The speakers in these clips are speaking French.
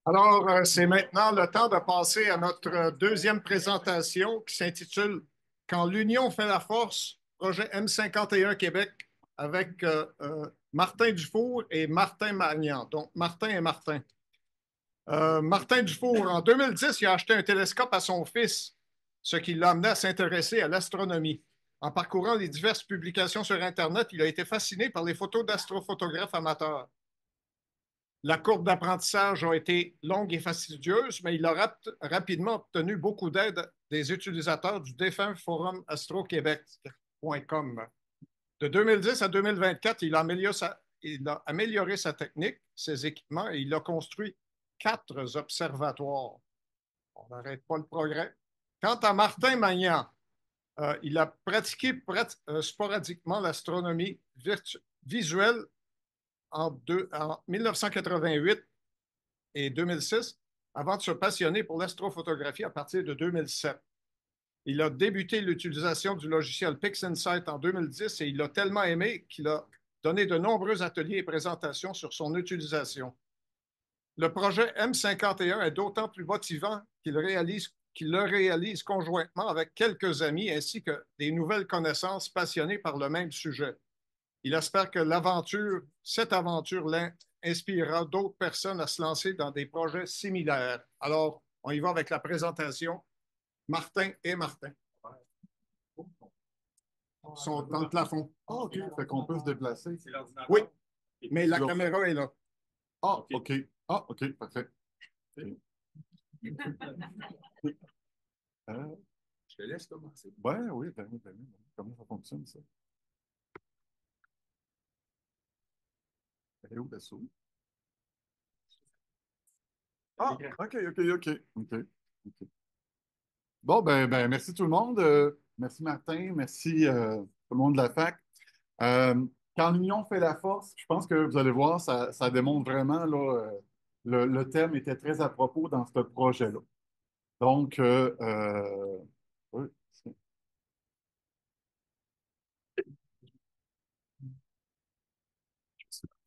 Alors, c'est maintenant le temps de passer à notre deuxième présentation qui s'intitule Quand l'union fait la force, projet M51 Québec avec Martin Dufour et Martin Magnan. Donc, Martin et Martin. Martin Dufour, en 2010, il a acheté un télescope à son fils, ce qui l'a amené à s'intéresser à l'astronomie. En parcourant les diverses publications sur Internet, il a été fasciné par les photos d'astrophotographes amateurs. La courbe d'apprentissage a été longue et fastidieuse, mais il a rapidement obtenu beaucoup d'aide des utilisateurs du défunt forum astroquebec.com. De 2010 à 2024, il a amélioré sa technique, ses équipements et il a construit 4 observatoires. On n'arrête pas le progrès. Quant à Martin Magnan, il a pratiqué sporadiquement l'astronomie visuelle en 1988 et 2006 avant de se passionner pour l'astrophotographie à partir de 2007. Il a débuté l'utilisation du logiciel PixInsight en 2010 et il l'a tellement aimé qu'il a donné de nombreux ateliers et présentations sur son utilisation. Le projet M51 est d'autant plus motivant qu'il le réalise conjointement avec quelques amis ainsi que des nouvelles connaissances passionnées par le même sujet. Il espère que cette aventure inspirera d'autres personnes à se lancer dans des projets similaires. Alors, on y va avec la présentation. Martin et Martin sont dans le plafond. Ah, OK. Fait qu'on peut se déplacer. Oui, mais la caméra est là. Ah, OK. Ah, OK. Parfait. OK. Euh, Je te laisse commencer. ouais, oui, ben oui, ben oui, ben oui. Comment ça fonctionne, ça? Elle est où la souris? Ah, OK, OK, OK. OK. OK. Bon, merci tout le monde. Merci Martin, merci tout le monde de la fac. Euh, Quand l'union fait la force, je pense que vous allez voir, ça démontre vraiment, là, le thème était très à propos dans ce projet-là. Donc, oui,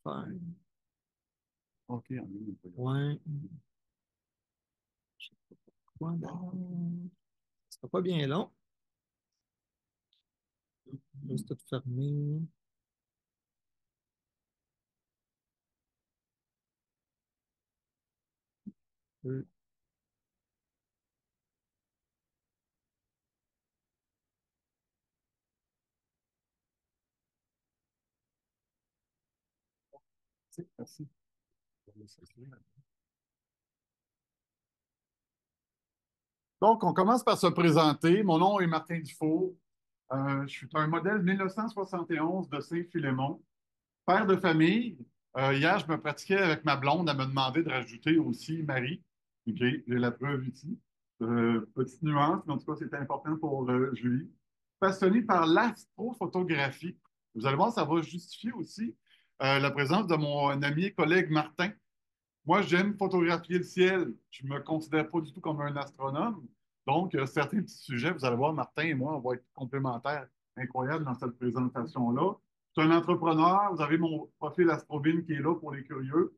Faire. OK, en ligne, on peut y aller. Ouais. Je sais pas pourquoi, non. Ce sera pas bien long. Juste tout fermer. Euh, Merci. Donc, on commence par se présenter. Mon nom est Martin Dufault. Je suis un modèle 1971 de Saint-Philémon, père de famille. Hier, je me pratiquais avec ma blonde. Elle m'a demandé de rajouter aussi Marie. OK, j'ai la preuve ici. Petite nuance, mais en tout cas, c'était important pour Julie. Passionné par l'astrophotographie. Vous allez voir, ça va justifier aussi la présence de mon ami et collègue Martin. Moi, j'aime photographier le ciel. Je ne me considère pas du tout comme un astronome. Donc, certains petits sujets, vous allez voir, Martin et moi, on va être complémentaires incroyables dans cette présentation-là. Je suis un entrepreneur. Vous avez mon profil Astrobin qui est là pour les curieux.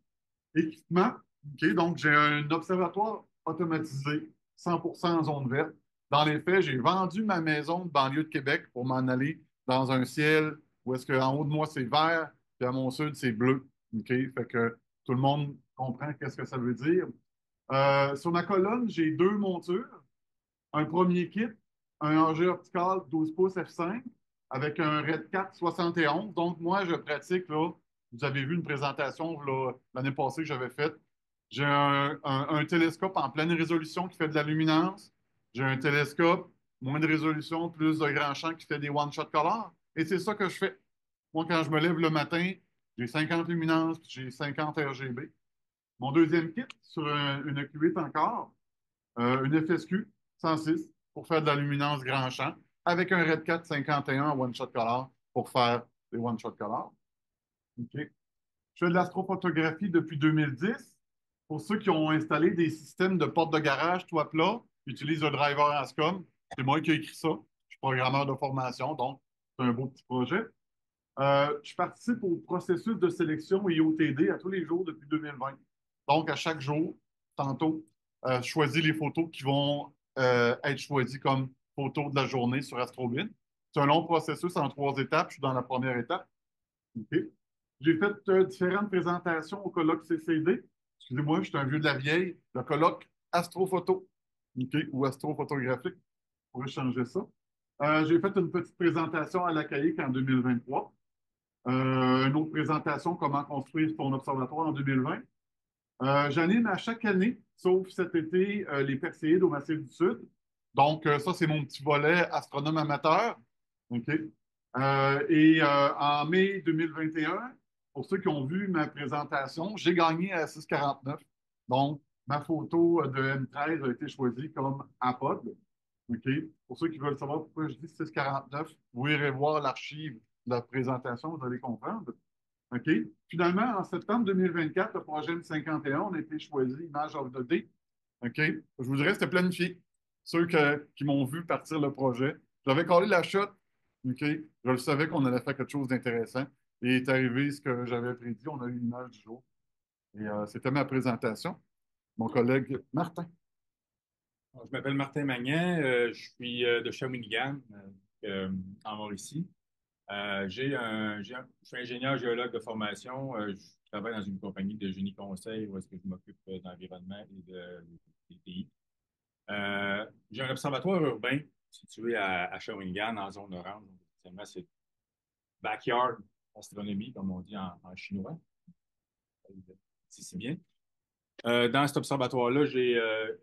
Équipement. OK, donc, j'ai un observatoire automatisé, 100% en zone verte. Dans les faits, j'ai vendu ma maison de banlieue de Québec pour m'en aller dans un ciel où est-ce qu'en haut de moi, c'est vert, puis à mon sud, c'est bleu. OK, fait que tout le monde comprend qu'est-ce que ça veut dire. Sur ma colonne, j'ai deux montures. Un premier kit, un engin optical 12 pouces f5 avec un RED 4 71. Donc, moi, je pratique, là, vous avez vu une présentation là, l'année passée que j'avais faite. J'ai un télescope en pleine résolution qui fait de la luminance. J'ai un télescope moins de résolution, plus de grand champ qui fait des one-shot color. Et c'est ça que je fais. Moi, quand je me lève le matin, j'ai 50 luminances, puis j'ai 50 RGB. Mon deuxième kit, sur une Q8 encore, une FSQ 106 pour faire de la luminance grand champ, avec un Red 4 51 en one-shot color pour faire des one-shot color. OK. Je fais de l'astrophotographie depuis 2010. Pour ceux qui ont installé des systèmes de porte de garage toit plat, utilisent le driver Ascom. C'est moi qui ai écrit ça. Je suis programmeur de formation, donc c'est un beau petit projet. Je participe au processus de sélection IOTD à tous les jours depuis 2020. Donc, à chaque jour, tantôt, choisis les photos qui vont être choisies comme photos de la journée sur Astrobin. C'est un long processus en 3 étapes. Je suis dans la première étape. OK. J'ai fait différentes présentations au colloque CCD. Excusez-moi, je suis un vieux de la vieille. Le colloque astrophoto, OK, ou astrophotographique. On pourrait changer ça. J'ai fait une petite présentation à la CAIC en 2023. Une autre présentation, comment construire ton observatoire en 2020. J'anime à chaque année, sauf cet été, les Perséides au Massif du Sud. Donc, ça, c'est mon petit volet astronome amateur. OK? En mai 2021, pour ceux qui ont vu ma présentation, j'ai gagné à 6,49. Donc, ma photo de M13 a été choisie comme apode. OK? Pour ceux qui veulent savoir pourquoi je dis 6,49, vous irez voir l'archive de la présentation, vous allez comprendre. OK? Finalement, en septembre 2024, le projet M51, on a été choisi Image of the Day. OK? Je vous dirais, c'était planifié. Ceux qui m'ont vu partir le projet. J'avais collé la shot. OK? Je le savais qu'on allait faire quelque chose d'intéressant. Et est arrivé ce que j'avais prédit. On a eu l'image du jour. Et c'était ma présentation. Mon collègue Martin. Je m'appelle Martin Magnan, je suis de Shawinigan, en Mauricie. Je suis ingénieur géologue de formation. Je travaille dans une compagnie de génie conseil où est-ce que je m'occupe d'environnement et des TI. J'ai un observatoire urbain situé à Shawinigan, en zone orange. C'est backyard astronomie, comme on dit en chinois. C'est bien. Dans cet observatoire-là, j'ai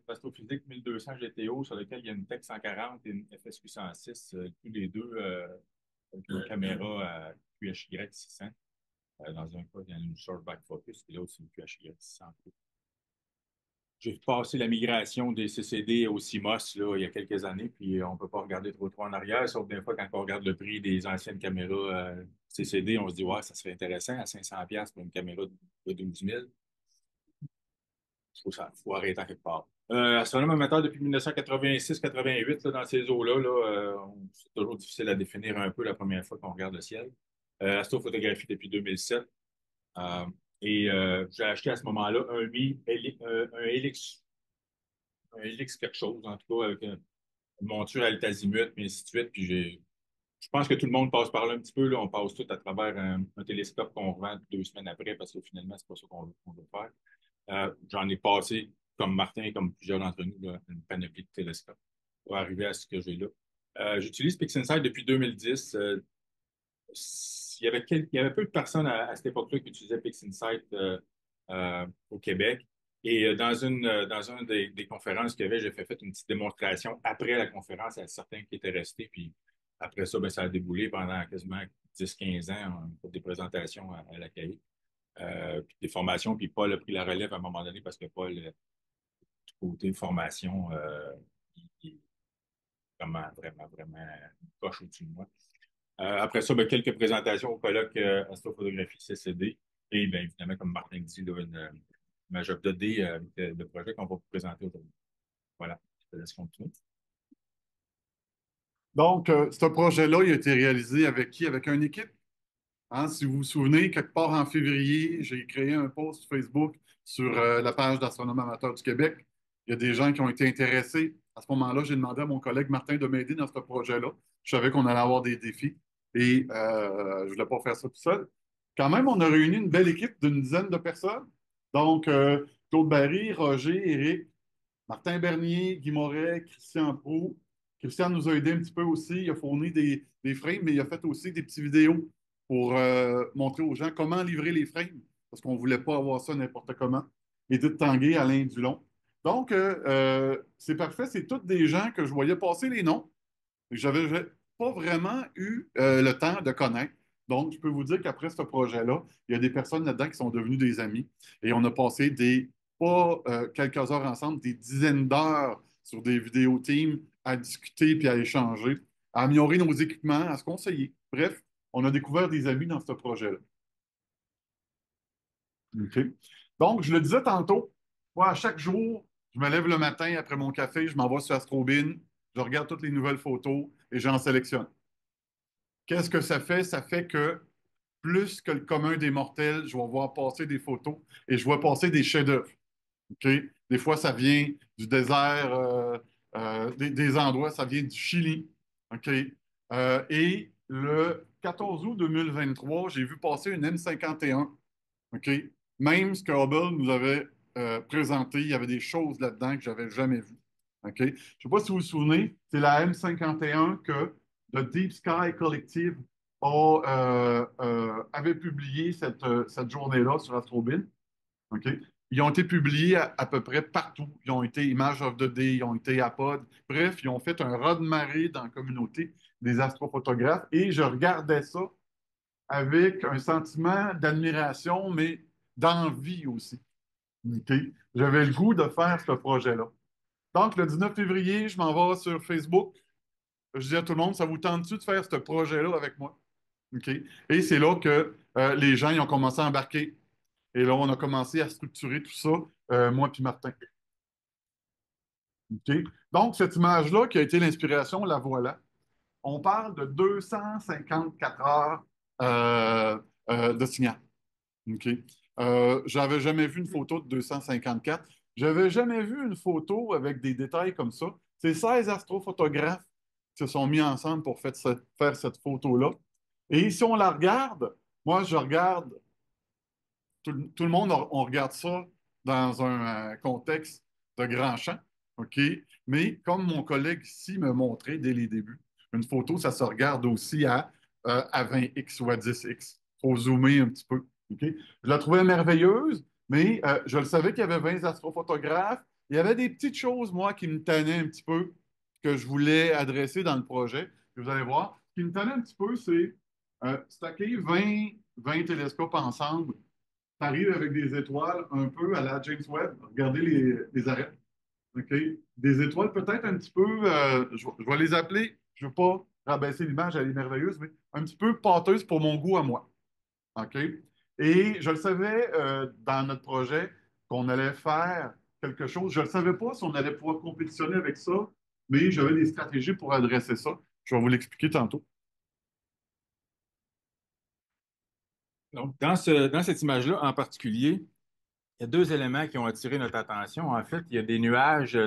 l'astrophysique 1200 GTO sur lequel il y a une TEC 140 et une FSQ 106, tous les deux avec une caméra QHY 600. Dans un cas, il y a une short back focus et l'autre, c'est une QHY 600. J'ai passé la migration des CCD au CMOS là, il y a quelques années, puis on ne peut pas regarder trop en arrière, sauf des fois quand on regarde le prix des anciennes caméras CCD, on se dit, ouais, ça serait intéressant à 500$ pour une caméra de 12 000. Faut arrêter en quelque part. Astronome amateur depuis 1986-88, dans ces eaux-là, c'est toujours difficile à définir un peu la première fois qu'on regarde le ciel. Astrophotographie depuis 2007. J'ai acheté à ce moment-là un Helix quelque chose, en tout cas, avec une monture à l'azimut, puis ainsi de suite. Puis je pense que tout le monde passe par là un petit peu. Là. On passe tout à travers un télescope qu'on revend 2 semaines après, parce que finalement, c'est pas ça qu'on veut faire. J'en ai passé, comme Martin et comme plusieurs d'entre nous, là, une panoplie de télescopes pour arriver à ce que j'ai là. J'utilise PixInsight depuis 2010. Il y avait peu de personnes à cette époque-là qui utilisaient PixInsight au Québec. Et dans une des conférences qu'il y avait, j'ai fait une petite démonstration après la conférence à certains qui étaient restés. Puis après ça, ben, ça a déboulé pendant quasiment 10-15 ans. On a fait des présentations à la CAI. Puis des formations, puis Paul a pris la relève à un moment donné parce que Paul, du côté formation, il est vraiment poche au-dessus de moi. Après ça, ben, quelques présentations au colloque Astrophotographie CCD. Et bien évidemment, comme Martin dit, là, ma job de D de projet qu'on va vous présenter aujourd'hui. Voilà, je te laisse continuer. Donc, ce projet-là, il a été réalisé avec qui? Avec une équipe. Hein, si vous vous souvenez, quelque part en février, j'ai créé un post Facebook sur la page d'Astronome amateur du Québec. Il y a des gens qui ont été intéressés. À ce moment-là, j'ai demandé à mon collègue Martin de m'aider dans ce projet-là. Je savais qu'on allait avoir des défis et je ne voulais pas faire ça tout seul. Quand même, on a réuni une belle équipe d'une dizaine de personnes. Donc, Claude Barry, Roger, Éric, Martin Bernier, Guy Moret, Christian Proulx. Christian nous a aidé un petit peu aussi. Il a fourni des frames, mais il a fait aussi des petites vidéos pour montrer aux gens comment livrer les frames, parce qu'on ne voulait pas avoir ça n'importe comment. Edith Tanguay, Alain Dulon. Donc, c'est parfait. C'est tous des gens que je voyais passer les noms. Je n'avais pas vraiment eu le temps de connaître. Donc, je peux vous dire qu'après ce projet-là, il y a des personnes là-dedans qui sont devenues des amis. Et on a passé pas quelques heures ensemble, des dizaines d'heures sur des vidéos team à discuter puis à échanger, à améliorer nos équipements, à se conseiller. Bref, on a découvert des amis dans ce projet-là. OK. Donc, je le disais tantôt, moi, à chaque jour, je me lève le matin après mon café, je m'en vais sur Astrobin, je regarde toutes les nouvelles photos et j'en sélectionne. Qu'est-ce que ça fait? Ça fait que plus que le commun des mortels, je vais voir passer des photos et je vois passer des chefs-d'œuvre. OK? Des fois, ça vient du désert, des endroits, ça vient du Chili. OK? Et le 14 août 2023, j'ai vu passer une M51. OK? Même ce que Hubble nous avait présenté, il y avait des choses là-dedans que je n'avais jamais vues. OK? Je ne sais pas si vous vous souvenez, c'est la M51 que le Deep Sky Collective avait publié cette journée-là sur AstroBin. OK? Ils ont été publiés à peu près partout. Ils ont été Image of the Day, ils ont été Apod. Bref, ils ont fait un raz-de-marée dans la communauté des astrophotographes et je regardais ça avec un sentiment d'admiration, mais d'envie aussi. OK? J'avais le goût de faire ce projet-là. Donc, le 19 février, je m'en vais sur Facebook. Je dis à tout le monde, ça vous tente-tu de faire ce projet-là avec moi? OK? Et c'est là que les gens ils ont commencé à embarquer. Et là, on a commencé à structurer tout ça, moi puis Martin. OK? Donc, cette image-là qui a été l'inspiration, la voilà. On parle de 254 heures de signal. OK? J'avais jamais vu une photo de 254. J'avais jamais vu une photo avec des détails comme ça. C'est 16 astrophotographes qui se sont mis ensemble pour faire cette photo-là. Et si on la regarde, moi, je regarde tout le monde, on regarde ça dans un contexte de grand champ, OK? Mais comme mon collègue ici me montrait dès les débuts, une photo, ça se regarde aussi à 20x ou à 10x. Il faut zoomer un petit peu, OK? Je la trouvais merveilleuse, mais je le savais qu'il y avait 20 astrophotographes. Il y avait des petites choses, moi, qui me tenaient un petit peu, que je voulais adresser dans le projet. Et vous allez voir, ce qui me tenait un petit peu, c'est stacker 20 télescopes ensemble. Ça arrive avec des étoiles un peu à la James Webb. Regardez les arêtes. OK? Des étoiles peut-être un petit peu, je vais les appeler, je ne veux pas rabaisser l'image, elle est merveilleuse, mais un petit peu pâteuse pour mon goût à moi. OK? Et je le savais dans notre projet qu'on allait faire quelque chose. Je ne savais pas si on allait pouvoir compétitionner avec ça, mais j'avais des stratégies pour adresser ça. Je vais vous l'expliquer tantôt. Donc, dans cette image-là en particulier, il y a deux éléments qui ont attiré notre attention. En fait, il y a des nuages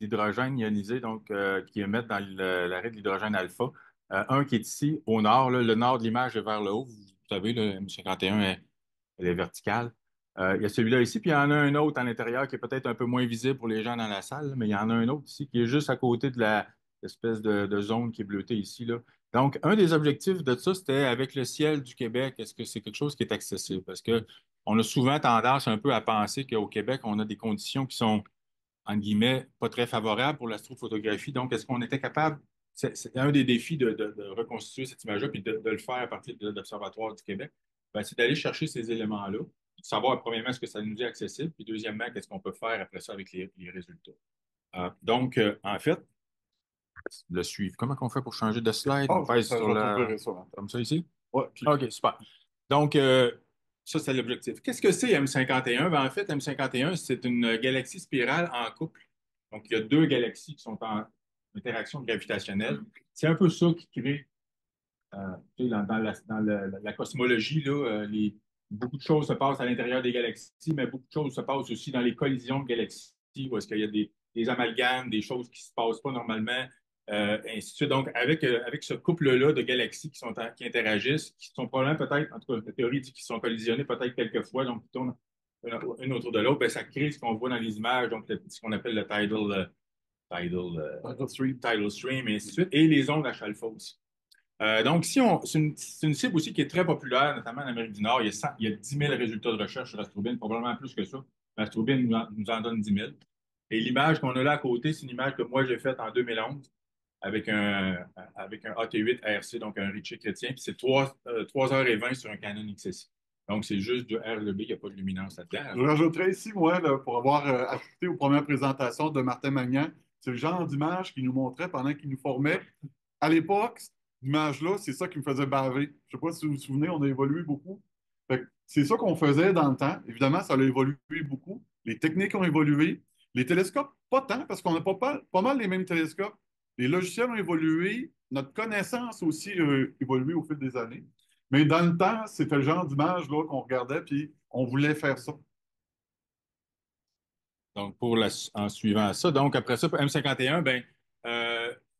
d'hydrogène ionisé donc, qui émettent dans l'arrêt de l'hydrogène alpha. Un qui est ici, au nord, là, le nord de l'image est vers le haut. Vous savez, le M51 elle est verticale. Il y a celui-là ici, puis il y en a un autre à l'intérieur qui est peut-être un peu moins visible pour les gens dans la salle, mais il y en a un autre ici qui est juste à côté de l'espèce de zone qui est bleutée ici, là. Donc, un des objectifs de ça, c'était avec le ciel du Québec, est-ce que c'est quelque chose qui est accessible? Parce que on a souvent tendance un peu à penser qu'au Québec, on a des conditions qui sont, entre guillemets, pas très favorables pour l'astrophotographie. Donc, est-ce qu'on était capable, c'est un des défis de reconstituer cette image-là, puis de le faire à partir de l'Observatoire du Québec, ben, c'est d'aller chercher ces éléments-là, de savoir, premièrement, est-ce que ça nous est accessible, puis deuxièmement, qu'est-ce qu'on peut faire après ça avec les résultats. En fait, le suivre. Comment on fait pour changer de slide? Oh, On pèse ça, je sur vais la... trouver ça. Comme ça ici? Ouais, puis OK, super. Donc, ça, c'est l'objectif. Qu'est-ce que c'est M51? Ben, en fait, M51, c'est une galaxie spirale en couple. Donc, il y a deux galaxies qui sont en interaction gravitationnelle. C'est un peu ça qui crée, tu sais, dans la cosmologie, là, beaucoup de choses se passent à l'intérieur des galaxies, mais beaucoup de choses se passent aussi dans les collisions de galaxies, où est-ce qu'il y a des amalgames, des choses qui ne se passent pas normalement, ainsi de suite. Donc, avec ce couple-là de galaxies qui interagissent, qui sont probablement peut-être, en tout cas, la théorie dit qu'ils sont collisionnés peut-être quelques fois, donc qui tournent une autour de l'autre, ben, ça crée ce qu'on voit dans les images, donc ce qu'on appelle le tidal stream, et ainsi de suite, et les ondes H-alpha aussi. Donc, c'est une cible aussi qui est très populaire, notamment en Amérique du Nord. Il y a 10 000 résultats de recherche sur AstroBin, probablement plus que ça. AstroBin nous en donne 10 000. Et l'image qu'on a là à côté, c'est une image que moi j'ai faite en 2011 avec un AT8 ARC, donc un Ritchie chrétien. Puis c'est 3h20 sur un Canon XSI. Donc, c'est juste du RLB, il n'y a pas de luminance là-dedans. je rajouterais ici, moi, là, pour avoir assisté aux premières présentations de Martin Magnan, c'est le genre d'image qu'il nous montrait pendant qu'il nous formait. À l'époque, cette image-là, c'est ça qui me faisait baver. Je ne sais pas si vous vous souvenez, on a évolué beaucoup. Fait que c'est ça qu'on faisait dans le temps. Évidemment, ça a évolué beaucoup. Les techniques ont évolué. Les télescopes, pas tant, parce qu'on n'a pas mal les mêmes télescopes. Les logiciels ont évolué. Notre connaissance aussi a évolué au fil des années. Mais dans le temps, c'était le genre d'image là qu'on regardait, puis on voulait faire ça. Donc, en suivant ça, donc après ça, pour M51, ben,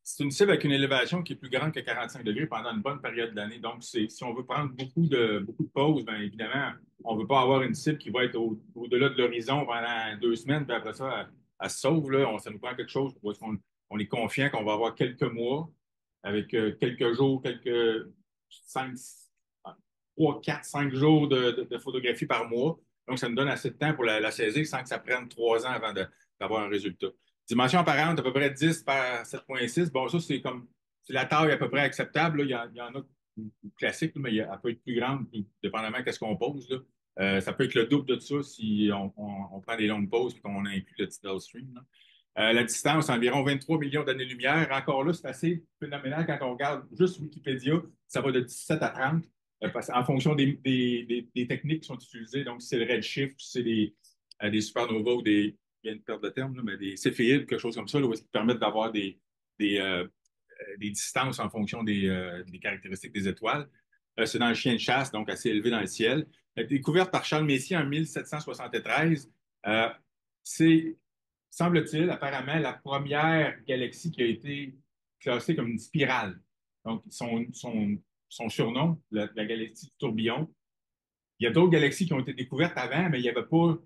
c'est une cible avec une élévation qui est plus grande que 45 degrés pendant une bonne période d'année. Donc, si on veut prendre beaucoup de pauses, bien évidemment, on ne veut pas avoir une cible qui va être au-delà de l'horizon pendant 2 semaines, puis après ça, elle se sauve. Là, ça nous prend quelque chose parce qu'on on est confiant qu'on va avoir quelques mois avec quelques jours, quelques 5, 3, 4, 5 jours de photographie par mois. Donc, ça nous donne assez de temps pour la saisir sans que ça prenne 3 ans avant d'avoir un résultat. Dimension apparente, à peu près 10 par 7,6. Bon, ça, c'est la taille à peu près acceptable. Là. Il y en a classiques, mais elle peut être plus grande, dépendamment de ce qu'on pose. Là. Ça peut être le double de ça si on prend des longues pauses et qu'on inclut le tidal stream. Là. La distance, environ 23 millions d'années-lumière. Encore là, c'est assez phénoménal quand on regarde juste Wikipédia. Ça va de 17 à 30 en fonction des techniques qui sont utilisées. Donc, si c'est le redshift, si c'est des supernovas ou il y a une perte de terme, là, mais des céphéides, quelque chose comme ça, là, où qui permettent d'avoir des, euh, des distances en fonction des caractéristiques des étoiles. C'est dans le chien de chasse, donc assez élevé dans le ciel. Découverte par Charles Messier en 1773. C'est, semble-t-il, apparemment, la première galaxie qui a été classée comme une spirale. Donc, son surnom, la galaxie du tourbillon. Il y a d'autres galaxies qui ont été découvertes avant, mais il n'y avait pas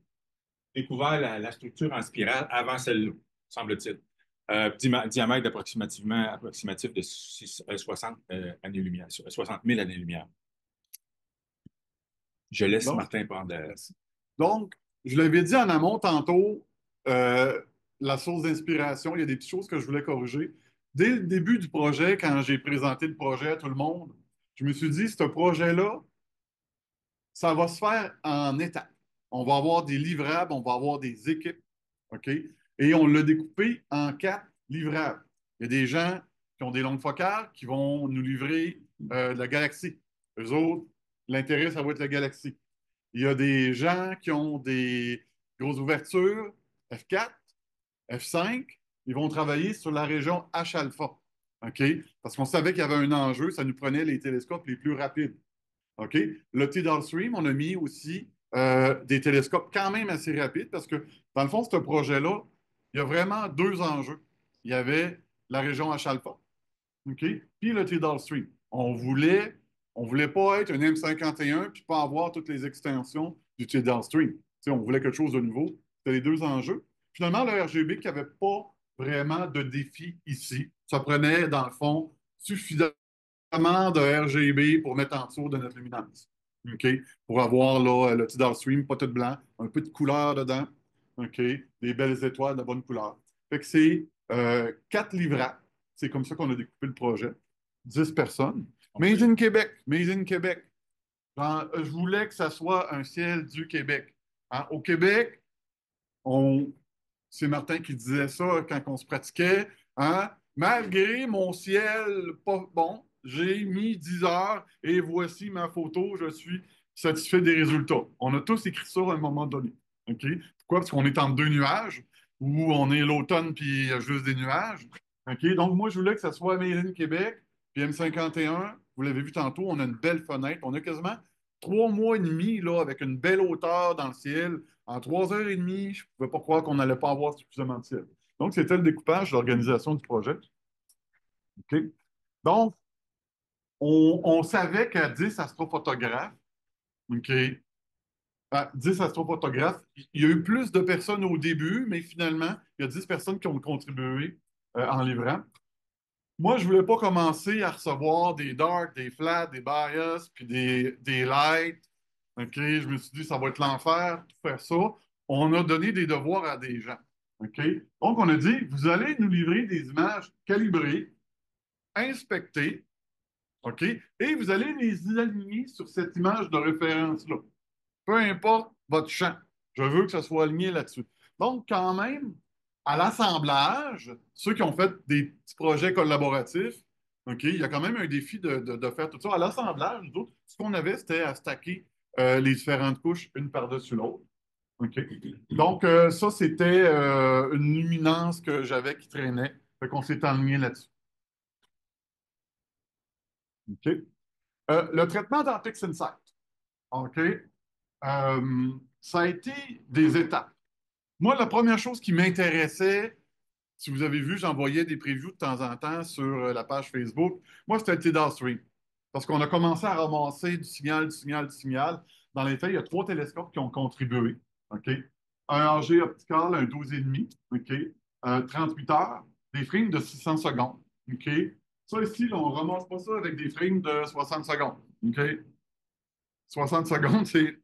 découvert la structure en spirale avant celle-là, semble-t-il. Diamètre approximatif de 60 années-lumière, 60 000 années-lumière. Je laisse Donc, Martin prendre la... donc, je l'avais dit en amont tantôt, euh, la source d'inspiration, il y a des petites choses que je voulais corriger. Dès le début du projet, quand j'ai présenté le projet à tout le monde, je me suis dit, ce projet-là, ça va se faire en étapes. On va avoir des livrables, on va avoir des équipes, OK? Et on l'a découpé en 4 livrables. Il y a des gens qui ont des longues focales qui vont nous livrer de la galaxie. Eux autres, l'intérêt, ça va être la galaxie. Il y a des gens qui ont des grosses ouvertures, F4, F5, ils vont travailler sur la région H-alpha. OK? Parce qu'on savait qu'il y avait un enjeu, ça nous prenait les télescopes les plus rapides. OK? Le Tidal Stream, on a mis aussi des télescopes quand même assez rapides parce que, dans le fond, ce projet-là, il y a vraiment 2 enjeux. Il y avait la région H-alpha, OK? Puis le Tidal Stream. On voulait pas être un M51 puis pas avoir toutes les extensions du Tidal Stream. On voulait quelque chose de nouveau. C'était les 2 enjeux. Finalement, le RGB qui n'avait pas vraiment de défi ici. Ça prenait, dans le fond, suffisamment de RGB pour mettre en dessous de notre luminance. OK? Pour avoir là, le Tidal Stream, pas tout blanc, un peu de couleur dedans. OK? Des belles étoiles de bonne couleur. Fait que c'est 4 livrables. C'est comme ça qu'on a découpé le projet. 10 personnes. Made in Québec. Made in Québec. Je voulais que ça soit un ciel du Québec. Hein? Au Québec, on, c'est Martin qui disait ça quand on se pratiquait. Hein? Malgré mon ciel pas bon, j'ai mis 10 heures et voici ma photo. Je suis satisfait des résultats. On a tous écrit ça à un moment donné. OK? Pourquoi? Parce qu'on est entre 2 nuages, ou on est l'automne puis il y a juste des nuages. OK? Donc, moi, je voulais que ça soit Made in Québec, puis M51. Vous l'avez vu tantôt, on a une belle fenêtre. On a quasiment 3 mois et demi là, avec une belle hauteur dans le ciel. En 3 heures et demie, je ne pouvais pas croire qu'on n'allait pas avoir suffisamment de ciel. Donc, c'était le découpage, l'organisation du projet. OK? Donc, on savait qu'à 10 astrophotographes, OK, 10 astrophotographes, il y a eu plus de personnes au début, mais finalement, il y a 10 personnes qui ont contribué en livrant. Moi, je ne voulais pas commencer à recevoir des dark, des flats, des bias, puis des lights. OK, je me suis dit, ça va être l'enfer de faire ça. On a donné des devoirs à des gens. OK? Donc, on a dit, vous allez nous livrer des images calibrées, inspectées, OK? Et vous allez les aligner sur cette image de référence-là. Peu importe votre champ, je veux que ça soit aligné là-dessus. Donc, quand même, à l'assemblage, ceux qui ont fait des petits projets collaboratifs, OK, il y a quand même un défi de faire tout ça. À l'assemblage, nous autres, ce qu'on avait, c'était à stacker les différentes couches une par-dessus l'autre. OK? Donc, ça, c'était une luminance que j'avais qui traînait. Fait qu'on s'est aligné là-dessus. OK? Le traitement d'Antix Insight. OK? Ça a été des étapes. Moi, la première chose qui m'intéressait, si vous avez vu, j'envoyais des previews de temps en temps sur la page Facebook. Moi, c'était le Tidal Stream. Parce qu'on a commencé à ramasser du signal, du signal, du signal. Dans les faits, il y a 3 télescopes qui ont contribué. OK? Un AG optical, un 12,5, OK? 38 heures, des frames de 600 secondes. OK? Ça ici, là, on ne ramasse pas ça avec des frames de 60 secondes. OK? 60 secondes, c'est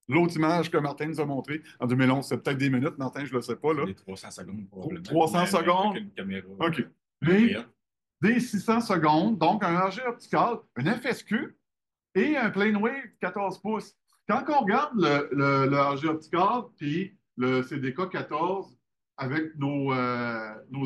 l'autre image que Martin nous a montrée en 2011. C'est peut-être des minutes, Martin, je ne le sais pas. Là. Des 300 secondes, probablement. 300 secondes. Avec une caméra OK. Mais des 600 secondes, donc un AG optical, un FSQ et un plane wave 14 pouces. Quand on regarde le AG optical puis le CDK 14 avec nos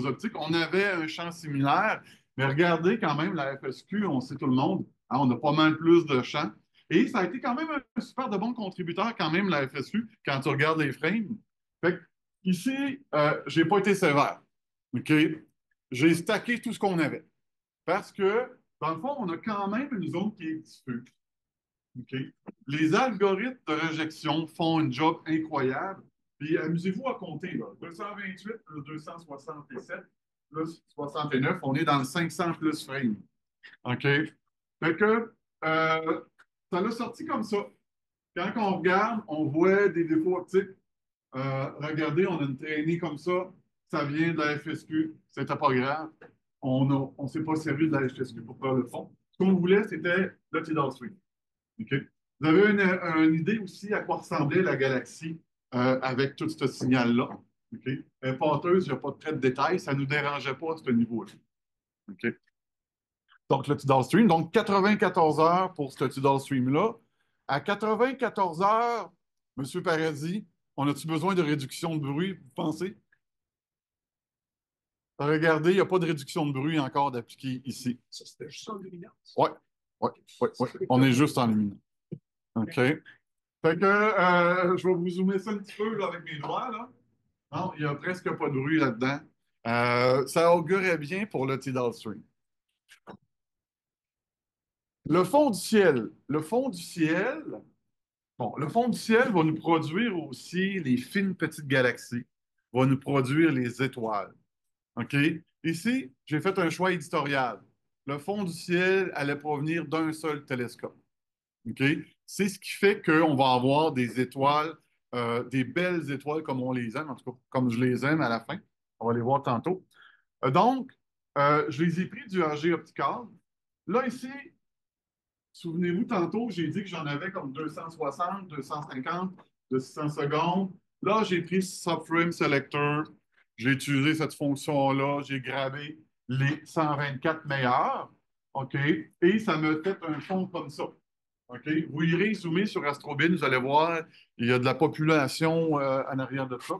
optiques, on avait un champ similaire, mais regardez quand même la FSQ, on sait tout le monde, hein, on a pas mal plus de champs. Et ça a été quand même un super de bon contributeur quand même, la FSQ, quand tu regardes les frames. Fait que, ici, j'ai pas été sévère. OK? J'ai stacké tout ce qu'on avait. Parce que, dans le fond, on a quand même une zone qui est diffuse. OK? Les algorithmes de réjection font un job incroyable. Puis amusez-vous à compter, là. 228 plus 267 plus 69, on est dans le 500 plus frame. OK? Fait que ça l'a sorti comme ça. Quand on regarde, on voit des défauts optiques. Regardez, on a une traînée comme ça. Ça vient de la FSQ. C'était pas grave. On ne s'est pas servi de la FSQ pour faire le fond. Ce qu'on voulait, c'était le Tidal Stream. OK? Vous avez une idée aussi à quoi ressemblait la galaxie avec tout ce signal-là. OK? Pâteuse, il n'y a pas de trait de détail. Ça ne nous dérangeait pas à ce niveau-là. OK? Donc, le Tidal Stream. Donc, 94 heures pour ce Tidal Stream-là. À 94 heures, M. Paradis, on a-tu besoin de réduction de bruit, vous pensez? Regardez, il n'y a pas de réduction de bruit encore d'appliquer ici. Ça, c'était juste en luminance. Oui, oui, oui, oui. On est juste en luminance. OK. Fait que je vais vous zoomer ça un petit peu là, avec mes doigts. Là. Non, il n'y a presque pas de bruit là-dedans. Ça augurait bien pour le Tidal Stream. Le fond du ciel. Le fond du ciel, bon, le fond du ciel va nous produire aussi les fines petites galaxies, va nous produire les étoiles. OK? Ici, j'ai fait un choix éditorial. Le fond du ciel allait provenir d'un seul télescope. OK? C'est ce qui fait qu'on va avoir des étoiles, des belles étoiles comme on les aime, en tout cas comme je les aime à la fin. On va les voir tantôt. Donc, je les ai pris du AG optical. Là, ici, souvenez-vous, tantôt, j'ai dit que j'en avais comme 260, 250 de 600 secondes. Là, j'ai pris Subframe Selector. J'ai utilisé cette fonction-là. J'ai grabé les 124 meilleurs. OK? Et ça me fait un fond comme ça. OK? Vous irez zoomer sur Astrobin, vous allez voir, il y a de la population en arrière de ça.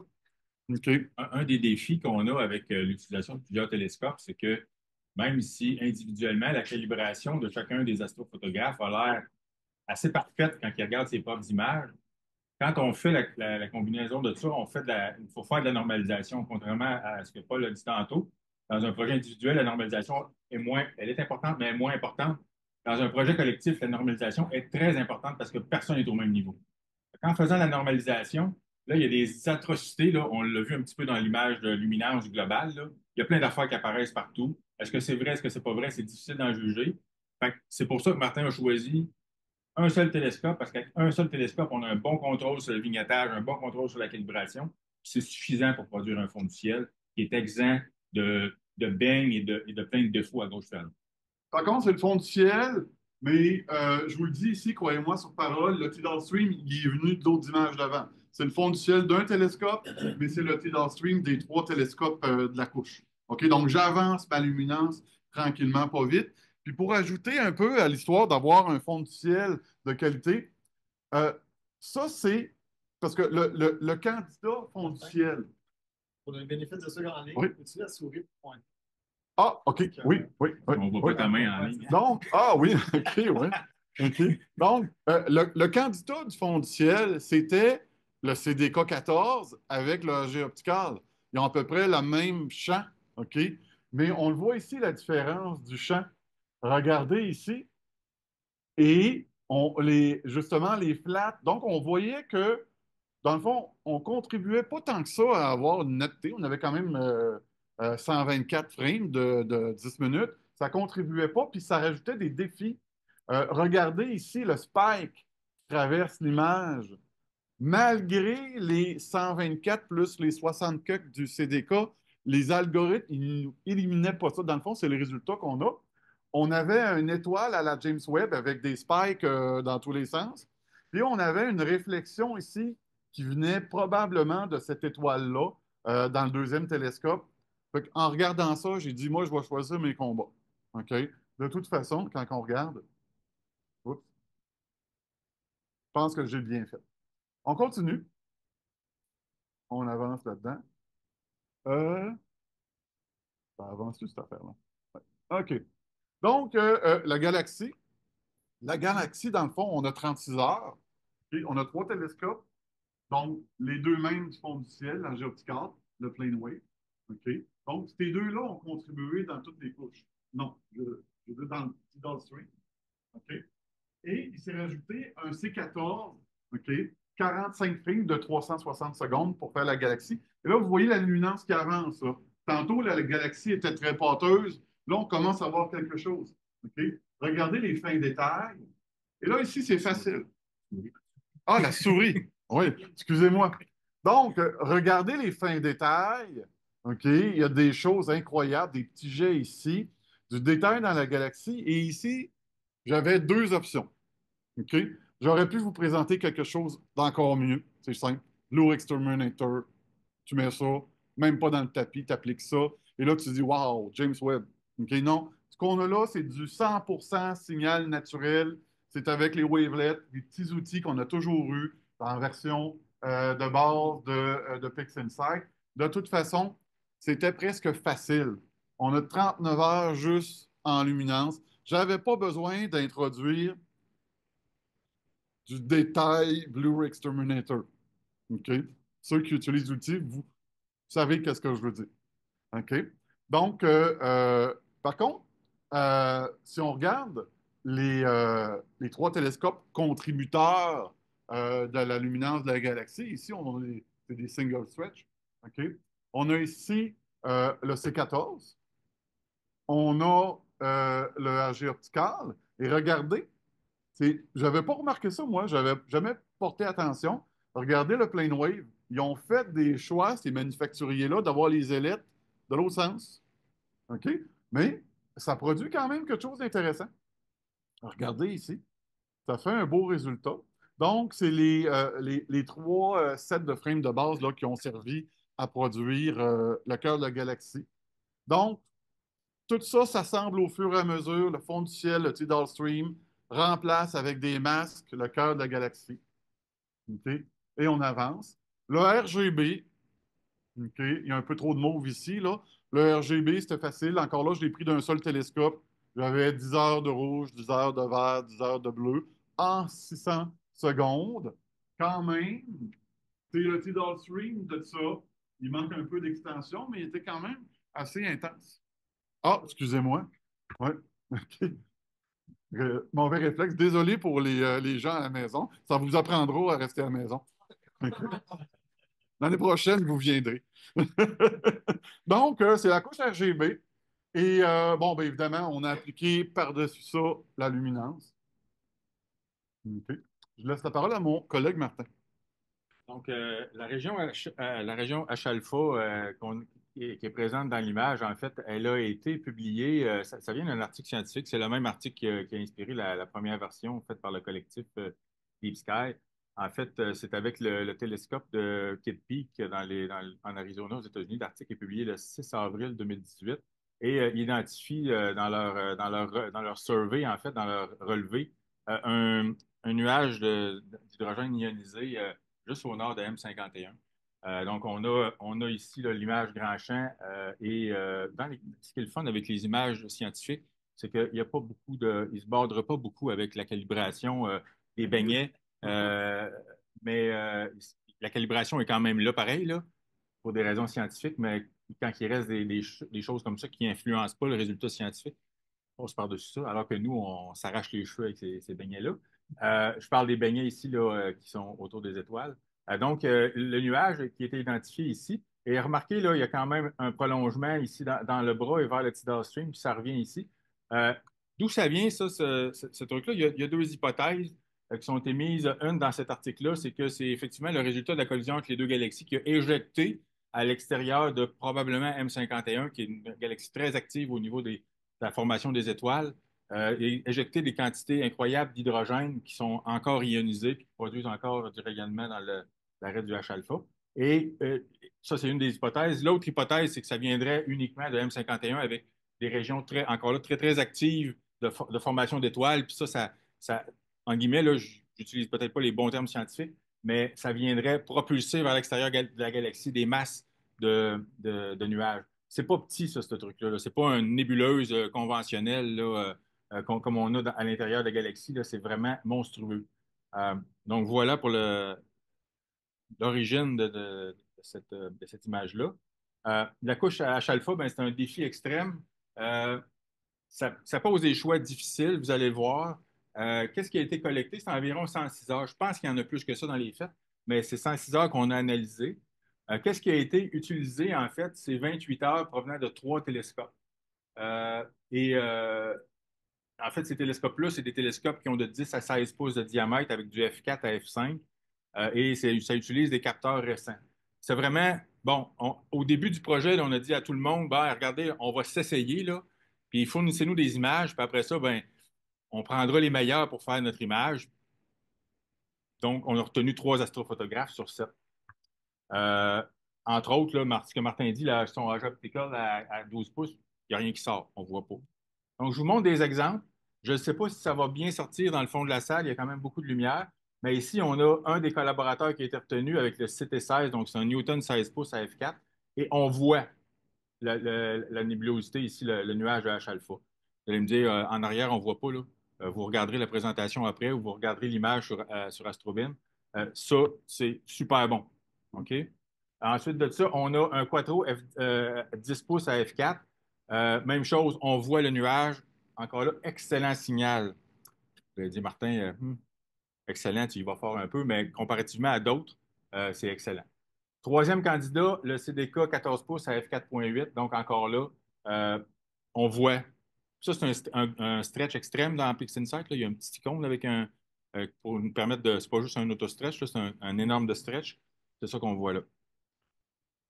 OK? Un des défis qu'on a avec l'utilisation de plusieurs télescopes, c'est que même si individuellement, la calibration de chacun des astrophotographes a l'air assez parfaite quand ils regardent ses propres images, quand on fait la combinaison de ça, il faut faire de la normalisation, contrairement à ce que Paul a dit tantôt. Dans un projet individuel, la normalisation elle est importante, mais elle est moins importante. Dans un projet collectif, la normalisation est très importante parce que personne n'est au même niveau. En faisant la normalisation, là, il y a des atrocités. Là, on l'a vu un petit peu dans l'image de luminance globale. Là. Il y a plein d'affaires qui apparaissent partout. Est-ce que c'est vrai, est-ce que c'est pas vrai? C'est difficile d'en juger. C'est pour ça que Martin a choisi un seul télescope, parce qu'avec un seul télescope, on a un bon contrôle sur le vignettage, un bon contrôle sur la calibration. C'est suffisant pour produire un fond du ciel qui est exempt de beignes et de plein de défauts à gauche et à droite. Par contre, c'est le fond du ciel, mais je vous le dis ici, croyez-moi sur parole, le Tidal Stream, il est venu d'autres images d'avant. C'est le fond du ciel d'un télescope, mais c'est le Tidal Stream des 3 télescopes de la couche. OK? Donc, j'avance ma luminance tranquillement, pas vite. Puis pour ajouter un peu à l'histoire d'avoir un fond du ciel de qualité, euh, ça, c'est parce que le candidat fond du ciel. Pour le bénéfice de ceux en ligne, Oui. peux-tu la souris pour pointer? Ah, OK, oui, oui, oui. On ne voit Oui. pas ta main en ligne. Donc, ah oui, OK, oui. OK. Donc, le candidat du fond du ciel, c'était le CDK 14 avec le AG optical. Ils ont à peu près le même champ, OK? Mais on le voit ici, la différence du champ. Regardez ici. Et justement, les flats. Donc, on voyait que dans le fond, on contribuait pas tant que ça à avoir une netteté. On avait quand même 124 frames de 10 minutes. Ça contribuait pas, puis ça rajoutait des défis. Regardez ici le spike qui traverse l'image. Malgré les 124 plus les 60 cucs du CDK, les algorithmes, ils n'éliminaient pas ça. Dans le fond, c'est le résultat qu'on a. On avait une étoile à la James Webb avec des spikes dans tous les sens. Puis on avait une réflexion ici qui venait probablement de cette étoile-là dans le deuxième télescope. En regardant ça, j'ai dit, moi, je vais choisir mes combats. OK? De toute façon, quand on regarde, oups, je pense que j'ai bien fait. On continue. On avance là-dedans. Euh, Ça avance-tu, cette affaire-là? Ouais. OK. Donc, la galaxie, dans le fond, on a 36 heures. OK? On a trois télescopes. Donc, les deux mêmes du fond du ciel, la géopticale, le plane wave. OK? Donc, ces deux-là ont contribué dans toutes les couches. Non, je veux dans le Tidal Stream. OK? Et il s'est rajouté un C14, OK? 45 frames de 360 secondes pour faire la galaxie. Et là, vous voyez la luminance qui avance. Là. Tantôt, la galaxie était très pâteuse. Là, on commence à voir quelque chose. OK? Regardez les fins détails. Et là, ici, c'est facile. Ah, la souris. Oui, excusez-moi. Donc, regardez les fins détails. OK? Il y a des choses incroyables, des petits jets ici, du détail dans la galaxie. Et ici, j'avais deux options. OK? J'aurais pu vous présenter quelque chose d'encore mieux. C'est simple. Blue Exterminator, tu mets ça, même pas dans le tapis, tu appliques ça. Et là, tu dis, wow, James Webb. OK? Non. Ce qu'on a là, c'est du 100% signal naturel. C'est avec les wavelets, des petits outils qu'on a toujours eus en version de base de PixInsight. De toute façon, c'était presque facile. On a 39 heures juste en luminance. Je n'avais pas besoin d'introduire du détail Blue Exterminator. OK? Ceux qui utilisent l'outil, vous savez qu'est-ce que je veux dire. OK? Donc, par contre, si on regarde les trois télescopes contributeurs de la luminance de la galaxie, ici, c'est des single stretch. OK? On a ici le C14, on a le AG optical, et regardez, j'avais pas remarqué ça, moi. J'avais jamais porté attention. Regardez le plane wave. Ils ont fait des choix, ces manufacturiers-là, d'avoir les ailettes de l'autre sens. OK? Mais ça produit quand même quelque chose d'intéressant. Regardez ici. Ça fait un beau résultat. Donc, c'est les trois sets de frames de base là, qui ont servi à produire le cœur de la galaxie. Donc, tout ça s'assemble au fur et à mesure. Le fond du ciel, le Tidal Stream, remplace avec des masques le cœur de la galaxie. OK? Et on avance. Le RGB, OK? Il y a un peu trop de mauve ici, là. Le RGB, c'était facile. Encore là, je l'ai pris d'un seul télescope. J'avais 10 heures de rouge, 10 heures de vert, 10 heures de bleu en 600 secondes. Quand même, c'est le Tidal Stream de ça. Il manque un peu d'extension, mais il était quand même assez intense. Ah, excusez-moi. Ouais. OK. Mauvais réflexe. Désolé pour les gens à la maison. Ça vous apprendra à rester à la maison. L'année prochaine, vous viendrez. Donc, c'est la couche RGB. Et bon, bien évidemment, on a appliqué par-dessus ça la luminance. OK. Je laisse la parole à mon collègue Martin. Donc, la région H-alpha qui est présente dans l'image, en fait, elle a été publiée, ça vient d'un article scientifique, c'est le même article qui a inspiré la première version faite par le collectif Deep Sky. En fait, c'est avec le télescope de Kitt Peak en Arizona, aux États-Unis. L'article est publié le 6 avril 2018 et il identifie dans leur survey, en fait, dans leur relevé, un nuage d'hydrogène ionisé juste au nord de M51. Donc, on a ici là, l'image grand champ ce qui est le fun avec les images scientifiques, c'est qu'il y a pas beaucoup il ne se bordera pas beaucoup avec la calibration des beignets, mais la calibration est quand même là, pareil, là, pour des raisons scientifiques, mais quand il reste des choses comme ça qui n'influencent pas le résultat scientifique, on passe par-dessus ça, alors que nous, on s'arrache les cheveux avec ces beignets-là. Je parle des beignets ici là, qui sont autour des étoiles. Donc, le nuage qui a été identifié ici, et remarquez, là, il y a quand même un prolongement ici dans le bras et vers le tidal stream, puis ça revient ici. Euh, D'où ça vient, ça, ce truc-là? Il y a deux hypothèses qui sont émises. Une dans cet article-là, c'est que c'est effectivement le résultat de la collision entre les deux galaxies qui a éjecté à l'extérieur de probablement M51, qui est une galaxie très active au niveau de la formation des étoiles, et éjecté des quantités incroyables d'hydrogène qui sont encore ionisées et qui produisent encore du rayonnement dans l'arrêt du H-alpha. Et ça, c'est une des hypothèses. L'autre hypothèse, c'est que ça viendrait uniquement de M51 avec des régions très, encore là, très, très actives de formation d'étoiles. Puis ça, en guillemets, là, j'utilise peut-être pas les bons termes scientifiques, mais ça viendrait propulser vers l'extérieur de la galaxie des masses de nuages. C'est pas petit, ça, ce truc-là. C'est pas une nébuleuse conventionnelle là, comme on a à l'intérieur de la galaxie. C'est vraiment monstrueux. Donc voilà pour l'origine de cette image-là. La couche H-alpha, ben, c'est un défi extrême. Euh, ça pose des choix difficiles, vous allez le voir. Qu'est-ce qui a été collecté? C'est environ 106 heures. Je pense qu'il y en a plus que ça dans les faits, mais c'est 106 heures qu'on a analysé. Qu'est-ce qui a été utilisé, en fait? C'est 28 heures provenant de trois télescopes. Et en fait, ces télescopes-là, c'est des télescopes qui ont de 10 à 16 pouces de diamètre avec du F4 à F5 et ça utilise des capteurs récents. C'est vraiment, bon, au début du projet, là, on a dit à tout le monde, ben, regardez, on va s'essayer, là, puis fournissez-nous des images, puis après ça, ben, on prendra les meilleurs pour faire notre image. Donc, on a retenu trois astrophotographes sur sept. Euh, Entre autres, là, ce que Martin dit, là, son âge optical à 12 pouces, il n'y a rien qui sort, on ne voit pas. Donc, je vous montre des exemples. Je ne sais pas si ça va bien sortir dans le fond de la salle, il y a quand même beaucoup de lumière. Mais ici, on a un des collaborateurs qui a été retenu avec le CT16, donc c'est un Newton 16 pouces à F4, et on voit la nébulosité ici, le nuage de H-alpha. Vous allez me dire, en arrière, on ne voit pas, là. Vous regarderez la présentation après ou vous regarderez l'image sur Astrobeam. Ça, c'est super bon. OK? Ensuite de ça, on a un Quattro 10 pouces à F4. Même chose, on voit le nuage. Encore là, excellent signal. Vous avez dit, Martin, excellent, tu y vas fort un peu, mais comparativement à d'autres, c'est excellent. Troisième candidat, le CDK 14 pouces à F4.8. Donc, encore là, euh, on voit. Ça, c'est un stretch extrême dans PixInsight. Là. Il y a un petit icône avec pour nous permettre de. C'est pas juste un auto-stretch, là, c'est un énorme de stretch. C'est ça qu'on voit là.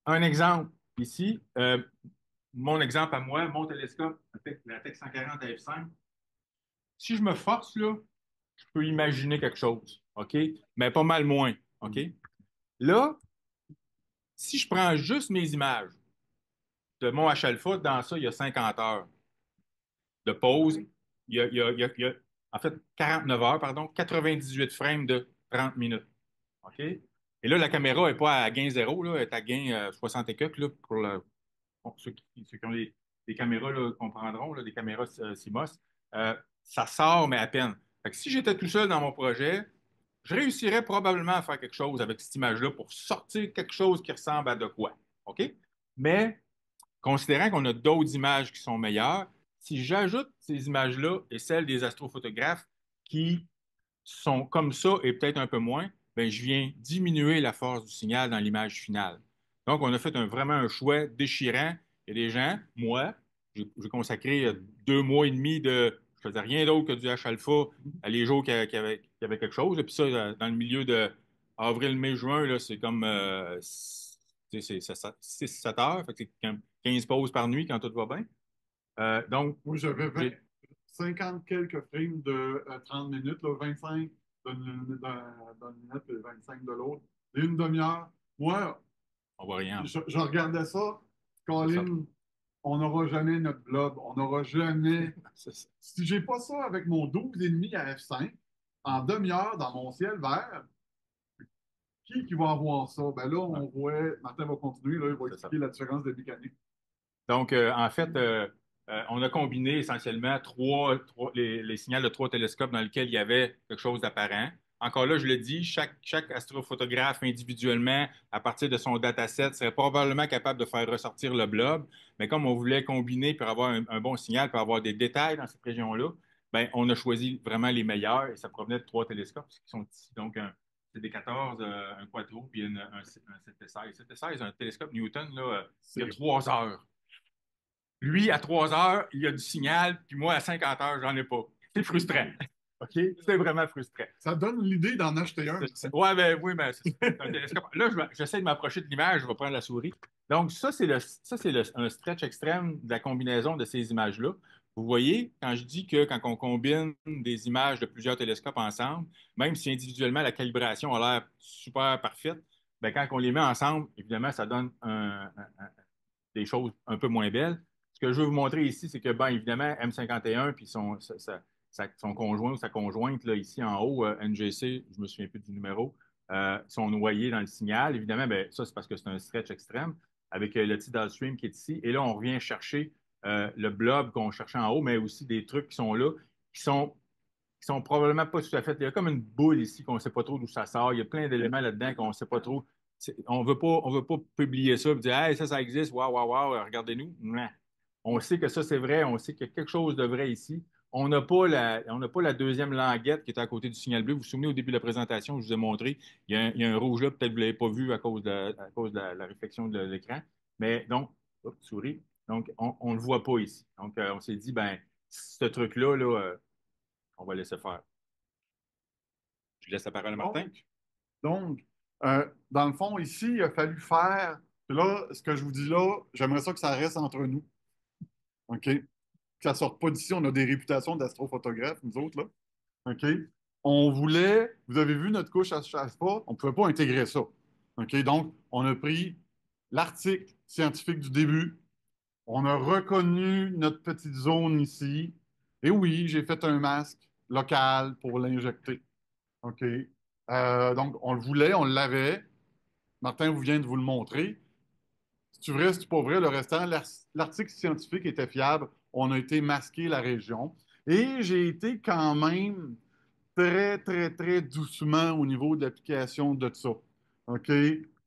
Un exemple ici, mon exemple à moi, mon télescope, la Tech 140 à F5. Si je me force, là, je peux imaginer quelque chose, OK? Mais pas mal moins, OK? Là, si je prends juste mes images de mon H-alpha, dans ça, il y a 50 heures de pause. En fait 49 heures, pardon, 98 frames de 30 minutes, OK? Et là, la caméra n'est pas à gain zéro, là, elle est à gain 60 et quelques, là, pour ceux qui ont des caméras là, comprendront, là, des caméras CMOS. Ça sort, mais à peine. Fait que si j'étais tout seul dans mon projet, je réussirais probablement à faire quelque chose avec cette image-là pour sortir quelque chose qui ressemble à de quoi. OK? Mais, considérant qu'on a d'autres images qui sont meilleures, si j'ajoute ces images-là et celles des astrophotographes qui sont comme ça et peut-être un peu moins, ben, je viens diminuer la force du signal dans l'image finale. Donc, on a fait vraiment un choix déchirant. Il y a des gens, moi, j'ai consacré 2 mois et demi je faisais rien d'autre que du H-alpha à les jours qu'il y avait quelque chose. Et puis ça, dans le milieu de avril, mai, juin, là, c'est comme 6-7 heures. Fait que c'est 15 pauses par nuit quand tout va bien. Donc, Moi, j'avais j'ai 50 quelques frames de 30 minutes, là, 25 d'une minute et 25 de l'autre. Et une demi-heure. Moi, on voit rien. je regardais ça. C'est ça. Colin, on n'aura jamais notre blob. On n'aura jamais. C'est ça. Si j'ai pas ça avec mon 12,5 à F5, en demi-heure dans mon ciel vert, qui va avoir ça? Ben là, Ouais, on voit, Martin va continuer, là, il va c'est ça. expliquer la différence de mécanique. Donc, en fait, on a combiné essentiellement les signaux de trois télescopes dans lesquels il y avait quelque chose d'apparent. Encore là, je le dis, chaque astrophotographe individuellement, à partir de son dataset, serait probablement capable de faire ressortir le blob. Mais comme on voulait combiner pour avoir un bon signal, pour avoir des détails dans cette région-là, ben, on a choisi vraiment les meilleurs et ça provenait de trois télescopes qui sont ici. Donc, c'est des 14, un quattro, puis un 7-16. 7-16, un télescope Newton, là, il y a 3 heures. Lui, à 3 heures, il y a du signal, puis moi, à 50 heures, j'en ai pas. C'est frustrant. OK? C'est vraiment frustrant. Ça donne l'idée d'en acheter un. Ouais, ben oui, mais c'est un télescope. Là, j'essaie de m'approcher de l'image, je vais prendre la souris. Donc, ça, un stretch extrême de la combinaison de ces images-là. Vous voyez, quand je dis que quand on combine des images de plusieurs télescopes ensemble, même si individuellement la calibration a l'air super parfaite, ben, quand on les met ensemble, évidemment, ça donne des choses un peu moins belles. Ce que je veux vous montrer ici, c'est que, ben, évidemment, M51 puis son conjoint ou sa conjointe, là, ici en haut, NGC, je me souviens plus du numéro, sont noyés dans le signal. Évidemment, ben, ça, c'est parce que c'est un stretch extrême avec le tidal stream qui est ici. Et là, on revient chercher le blob qu'on cherchait en haut, mais aussi des trucs qui sont là, qui sont, qui sont probablement pas tout à fait. Il y a comme une boule ici qu'on ne sait pas trop d'où ça sort. Il y a plein d'éléments là-dedans qu'on ne sait pas trop. On veut pas publier ça et dire hey, ça existe, waouh, waouh, waouh, regardez-nous. Non. On sait que ça, c'est vrai, on sait qu'il y a quelque chose de vrai ici. On n'a pas la deuxième languette qui est à côté du signal bleu. Vous vous souvenez, au début de la présentation, je vous ai montré, il y a un rouge là, peut-être que vous ne l'avez pas vu à cause de la réflexion de l'écran. Mais donc, souris. Donc, on ne le voit pas ici. Donc, on s'est dit, ben, ce truc-là, là, on va laisser faire. Je laisse la parole à Martin. Donc, dans le fond, ici, il a fallu faire. Là, ce que je vous dis là, j'aimerais ça que ça reste entre nous. OK? Que ça ne sorte pas d'ici. On a des réputations d'astrophotographes, nous autres, là. OK? On voulait, vous avez vu notre couche à chaque fois, on ne pouvait pas intégrer ça. OK? Donc, on a pris l'article scientifique du début, on a reconnu notre petite zone ici, et oui, j'ai fait un masque local pour l'injecter. OK? Donc, on le voulait, on l'avait. Martin vous vient de vous le montrer. Si tu vrai, si tu pas vrai, le restant, l'article scientifique était fiable. On a été masquer la région. Et j'ai été quand même très, très, très doucement au niveau de l'application de ça. OK?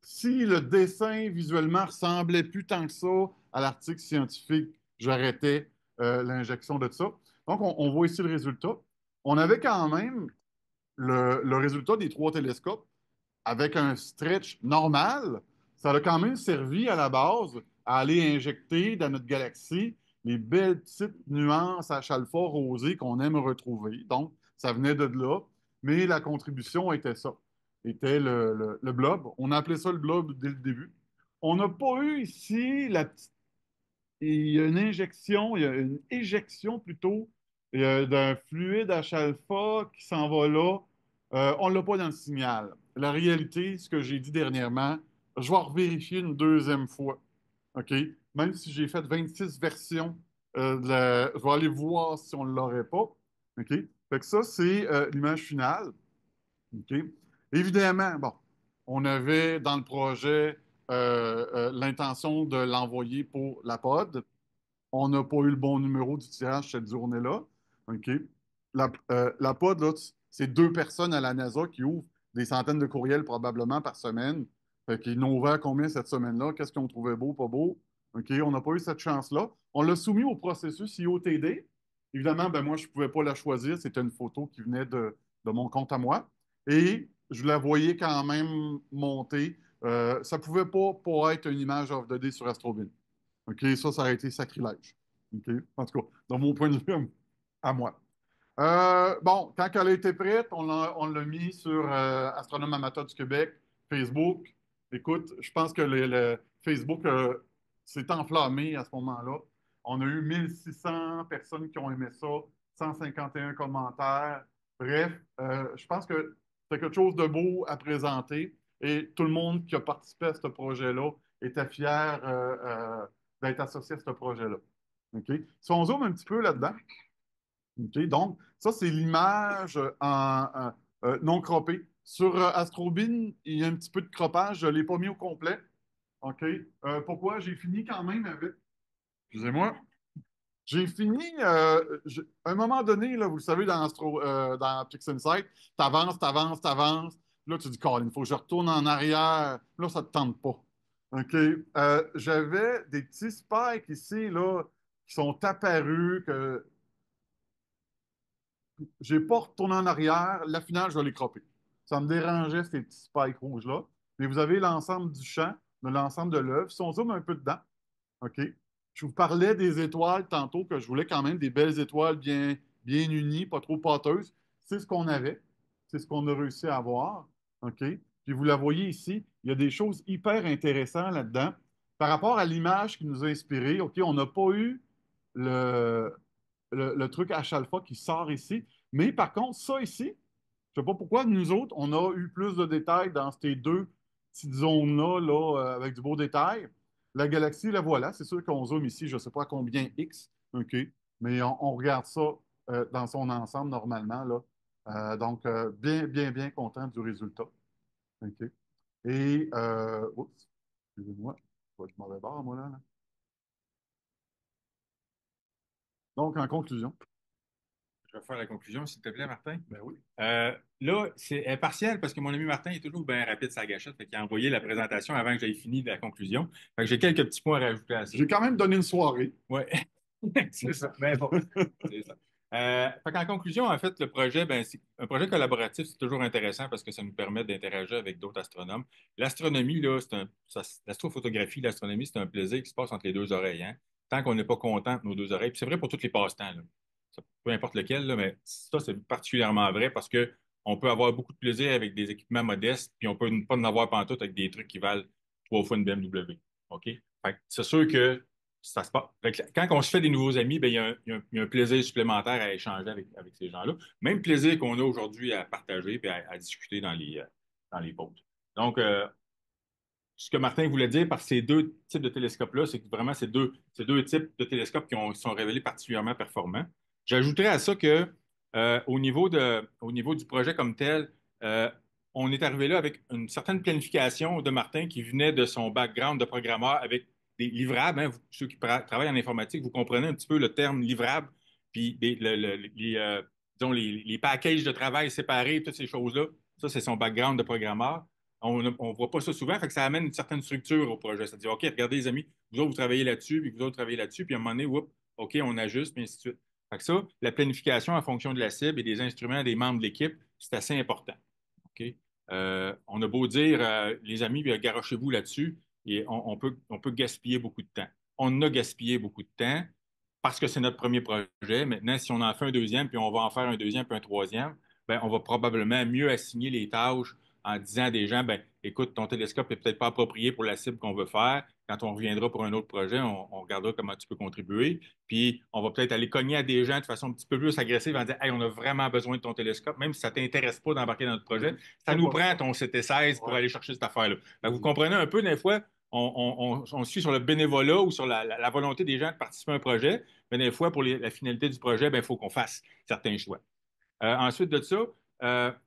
Si le dessin visuellement ressemblait plus tant que ça à l'article scientifique, j'arrêtais l'injection de ça. Donc, on voit ici le résultat. On avait quand même le résultat des 3 télescopes avec un stretch normal. Ça a quand même servi à la base à aller injecter dans notre galaxie les belles petites nuances H-alpha rosées qu'on aime retrouver. Donc, ça venait de là. Mais la contribution était ça. Était le blob. On a appelé ça le blob dès le début. On n'a pas eu ici la petite. Il y a une injection, il y a une éjection plutôt d'un fluide H-alpha qui s'en va là. On ne l'a pas dans le signal. La réalité, ce que j'ai dit dernièrement, je vais revérifier une deuxième fois. OK? Même si j'ai fait 26 versions, je vais aller voir si on ne l'aurait pas. OK? Fait que ça, c'est l'image finale. OK? Évidemment, bon, on avait dans le projet l'intention de l'envoyer pour la pod. On n'a pas eu le bon numéro du tirage cette journée-là. OK? La pod, là, c'est 2 personnes à la NASA qui ouvrent des centaines de courriels probablement par semaine. Fait qu'ils n'ont ouvert combien cette semaine-là? Qu'est-ce qu'on trouvait beau, pas beau? OK? On n'a pas eu cette chance-là. On l'a soumis au processus IOTD. Évidemment, ben moi, je ne pouvais pas la choisir. C'était une photo qui venait de mon compte à moi. Et je la voyais quand même monter. Ça ne pouvait pas être une image of the day sur Astrobin. OK, ça aurait été sacrilège. OK, en tout cas, dans mon point de vue à moi. Bon, quand elle a été prête, on l'a mis sur Astronome Amateur du Québec, Facebook. Écoute, je pense que le Facebook s'est enflammé à ce moment-là. On a eu 1600 personnes qui ont aimé ça, 151 commentaires. Bref, je pense que c'est quelque chose de beau à présenter et tout le monde qui a participé à ce projet-là était fier d'être associé à ce projet-là. OK? Si on zoome un petit peu là-dedans, OK? Donc, ça, c'est l'image non croppée. Sur Astrobin, il y a un petit peu de croppage. Je ne l'ai pas mis au complet. OK? Pourquoi? J'ai fini quand même avec. Excusez-moi. J'ai fini, à un moment donné, là, vous le savez, dans PixInsight, t'avances, t'avances, t'avances. Là, tu dis, Colin, il faut que je retourne en arrière. Là, ça ne te tente pas. OK? J'avais des petits spikes ici, là, qui sont apparus, que j'ai pas retourné en arrière. La finale, je vais les cropper. Ça me dérangeait ces petits spikes rouges-là. Mais vous avez l'ensemble du champ, de l'ensemble de l'œuvre. Si on zoome un peu dedans, OK? Je vous parlais des étoiles tantôt, que je voulais quand même des belles étoiles bien unies, pas trop pâteuses. C'est ce qu'on avait. C'est ce qu'on a réussi à avoir. OK? Puis vous la voyez ici, il y a des choses hyper intéressantes là-dedans. Par rapport à l'image qui nous a inspiré, OK, on n'a pas eu le, le truc H-alpha qui sort ici. Mais par contre, ça ici, je ne sais pas pourquoi, nous autres, on a eu plus de détails dans ces deux petites zones-là, là, avec du beau détail. La galaxie, la voilà. C'est sûr qu'on zoome ici, je ne sais pas à combien X, OK, mais on regarde ça dans son ensemble normalement, là. Bien content du résultat. OK. Et, oups, excusez-moi, je vais être mauvais bord, moi, là. Donc, en conclusion, Je vais faire la conclusion, s'il te plaît, Martin. ben oui. Là, c'est partiel parce que mon ami Martin est toujours bien rapide sa gâchette. Fait qu'il a envoyé la présentation avant que j'aie fini la conclusion. Fait que j'ai quelques petits points à rajouter à ça. J'ai quand même donné une soirée. Ouais, c'est ça. Mais bon, c'est ça. Fait qu'en conclusion, en fait, le projet, ben, c'est un projet collaboratif, c'est toujours intéressant parce que ça nous permet d'interagir avec d'autres astronomes. L'astronomie, là, l'astrophotographie, l'astronomie, c'est un plaisir qui se passe entre les deux oreilles, hein. Tant qu'on n'est pas content de nos deux oreilles. Puis c'est vrai pour tous les passe-temps, là. Peu importe lequel, là, mais ça, c'est particulièrement vrai parce que on peut avoir beaucoup de plaisir avec des équipements modestes, puis on peut pas en avoir pantoute avec des trucs qui valent 3 fois une BMW. OK? Fait que c'est sûr que ça se passe. Fait que quand on se fait des nouveaux amis, ben, il y a un plaisir supplémentaire à échanger avec ces gens-là. Même plaisir qu'on a aujourd'hui à partager et à discuter dans les pauses. Donc, ce que Martin voulait dire par ces deux types de télescopes-là, c'est que vraiment, ces deux types de télescopes qui sont révélés particulièrement performants. J'ajouterais à ça que au niveau du projet comme tel, euh, on est arrivé là avec une certaine planification de Martin qui venait de son background de programmeur avec des livrables, hein. Ceux qui travaillent en informatique, vous comprenez un petit peu le terme livrable, puis disons, les packages de travail séparés, toutes ces choses-là. Ça, c'est son background de programmeur. On ne voit pas ça souvent, fait que ça amène une certaine structure au projet. C'est-à-dire, OK, regardez les amis, vous autres, vous travaillez là-dessus, puis vous autres, travaillez là-dessus, puis à un moment donné, whoop, OK, on ajuste, puis ainsi de suite. Fait que ça, la planification en fonction de la cible et des instruments des membres de l'équipe, c'est assez important. OK? On a beau dire, les amis, garochez-vous là-dessus, et on peut gaspiller beaucoup de temps. On a gaspillé beaucoup de temps parce que c'est notre premier projet. Maintenant, si on en fait un deuxième, puis on va en faire un deuxième, puis un troisième, ben, on va probablement mieux assigner les tâches en disant à des gens, ben, écoute, ton télescope n'est peut-être pas approprié pour la cible qu'on veut faire. Quand on reviendra pour un autre projet, on regardera comment tu peux contribuer. Puis, on va peut-être aller cogner à des gens de façon un petit peu plus agressive en disant, hey, on a vraiment besoin de ton télescope, même si ça ne t'intéresse pas d'embarquer dans notre projet. Ça nous prend ton CT16 pour aller chercher cette affaire-là. Ben, vous comprenez un peu, des fois, on suit sur le bénévolat ou sur la volonté des gens de participer à un projet, mais des fois, pour la finalité du projet, ben, il faut qu'on fasse certains choix. Ensuite de ça,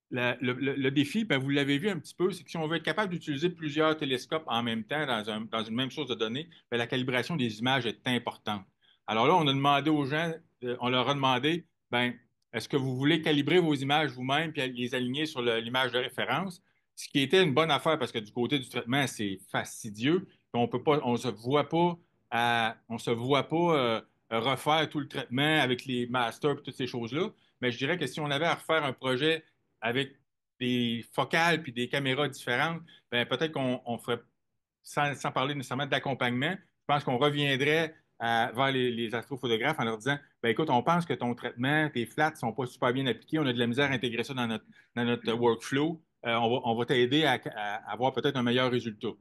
le défi, ben, vous l'avez vu un petit peu, c'est que si on veut être capable d'utiliser plusieurs télescopes en même temps dans une même source de données, ben, la calibration des images est importante. Alors là, on a demandé aux gens, on leur a demandé, ben, est-ce que vous voulez calibrer vos images vous-même puis les aligner sur l'image de référence? Ce qui était une bonne affaire parce que du côté du traitement, c'est fastidieux. Puis on peut pas, on se voit pas refaire tout le traitement avec les masters et toutes ces choses-là. Mais je dirais que si on avait à refaire un projet avec des focales puis des caméras différentes, ben, peut-être qu'on ferait, sans parler nécessairement d'accompagnement, je pense qu'on reviendrait vers les astrophotographes en leur disant, ben, écoute, on pense que ton traitement, tes flats ne sont pas super bien appliqués, on a de la misère à intégrer ça dans notre workflow. On va t'aider à avoir peut-être un meilleur résultat.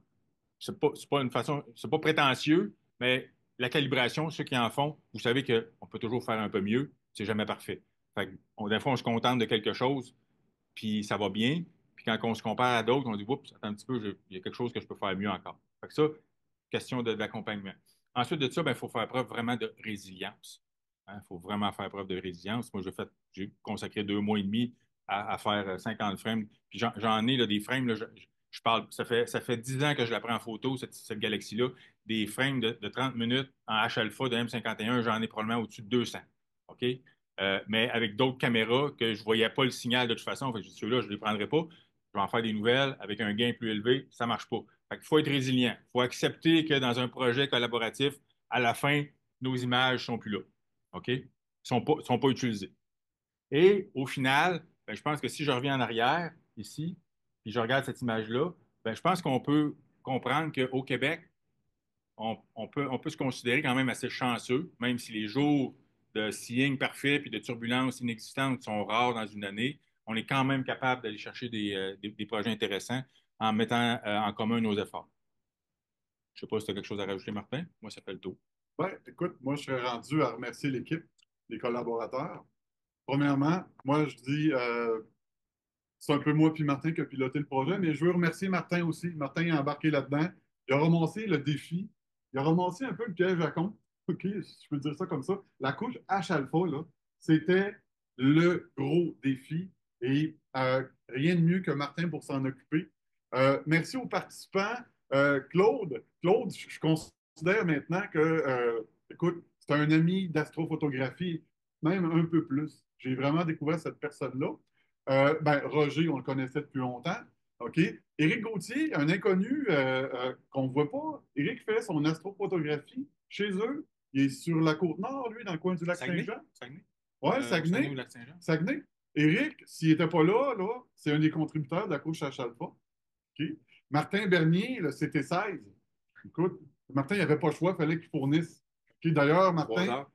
C'est pas une façon, c'est pas prétentieux, mais la calibration, ceux qui en font, vous savez qu'on peut toujours faire un peu mieux, c'est jamais parfait. Fait que, des fois, on se contente de quelque chose, puis ça va bien. Puis quand on se compare à d'autres, on dit, oups, attends un petit peu, il y a quelque chose que je peux faire mieux encore. Fait que ça, question d'accompagnement. Ensuite de ça, il faut faire preuve vraiment de résilience. Il faut vraiment faire preuve de résilience. Moi, j'ai consacré 2 mois et demi à faire 50 frames. Puis j'en ai là, des frames, là, je parle, ça fait 10 ans que je la prends en photo, cette galaxie-là. Des frames de 30 minutes en H-alpha de M51, j'en ai probablement au-dessus de 200. OK? Mais avec d'autres caméras que je ne voyais pas le signal de toute façon. Fait que ceux-là, je ne les prendrai pas. Je vais en faire des nouvelles avec un gain plus élevé. Ça ne marche pas. Fait qu'il faut être résilient. Il faut accepter que dans un projet collaboratif, à la fin, nos images ne sont plus là. OK? Ils ne sont pas utilisées. Et au final, ben, je pense que si je reviens en arrière, ici, puis je regarde cette image-là, ben, je pense qu'on peut comprendre qu'au Québec, on peut se considérer quand même assez chanceux, même si les jours de signes parfaits puis de turbulences inexistantes sont rares dans une année, on est quand même capable d'aller chercher des projets intéressants en mettant en commun nos efforts. Je ne sais pas si tu as quelque chose à rajouter, Martin. Moi, ça fait le tour. Ouais, écoute, moi, je serais rendu à remercier l'équipe, les collaborateurs. Premièrement, moi, je dis, c'est un peu moi puis Martin qui a piloté le projet, mais je veux remercier Martin aussi. Martin a embarqué là-dedans. Il a ramassé le défi. Il a ramassé un peu le piège à con. OK, si je peux dire ça comme ça. La couche H-alpha, là, c'était le gros défi et rien de mieux que Martin pour s'en occuper. Merci aux participants. Claude, je considère maintenant que, écoute, c'est un ami d'astrophotographie, même un peu plus. J'ai vraiment découvert cette personne-là. Ben, Roger, on le connaissait depuis longtemps. OK. Éric Gauthier, un inconnu qu'on ne voit pas. Éric fait son astrophotographie chez eux. Il est sur la côte nord, lui, dans le coin du lac Saguenay? Saint-Jean. Saguenay? Ouais, Saguenay ou Saguenay. Lac-Saint-Jean? Saguenay. Éric, s'il n'était pas là, c'est un des contributeurs de la couche H-alpha. OK. Martin Bernier, le CT16. Écoute, Martin, il n'avait pas le choix, il fallait qu'il fournisse. OK. D'ailleurs, 3 heures.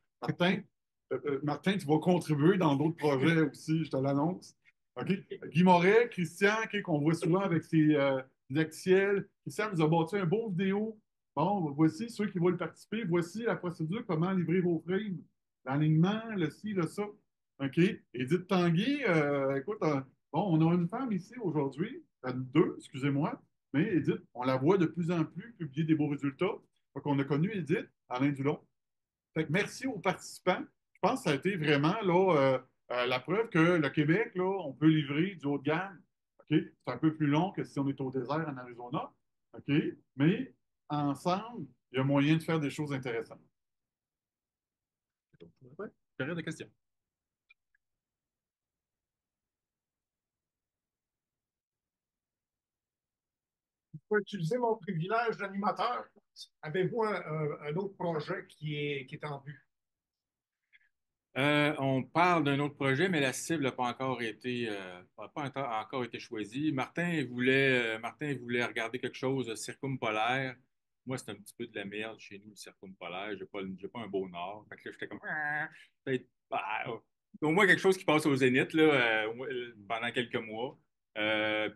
Martin, tu vas contribuer dans d'autres projets aussi, je te l'annonce. OK? Guy Moret, Christian, OK, qu'on voit souvent avec ses logiciels. Christian nous a bâti un beau vidéo. Bon, voici ceux qui veulent participer. Voici la procédure, comment livrer vos frames. L'alignement, le ci, le ça. OK? Edith Tanguy, écoute, bon, on a une femme ici aujourd'hui, deux, excusez-moi, mais Edith, on la voit de plus en plus publier des beaux résultats. Donc, on a connu Edith, Alain Dulon. Fait que merci aux participants. Je pense que ça a été vraiment là, la preuve que le Québec, là, on peut livrer du haut de gamme. OK? C'est un peu plus long que si on est au désert en Arizona. OK? Mais ensemble, il y a moyen de faire des choses intéressantes. Ouais. Période de questions. Je peux utiliser mon privilège d'animateur. Avez-vous un autre projet qui est en vue? On parle d'un autre projet, mais la cible n'a pas encore été choisie. Martin voulait regarder quelque chose de circumpolaire. Moi, c'est un petit peu de la merde chez nous, le circumpolaire. J'ai pas un beau nord. Fait que là, j'étais comme, peut-être, au moins quelque chose qui passe au zénith là, pendant quelques mois.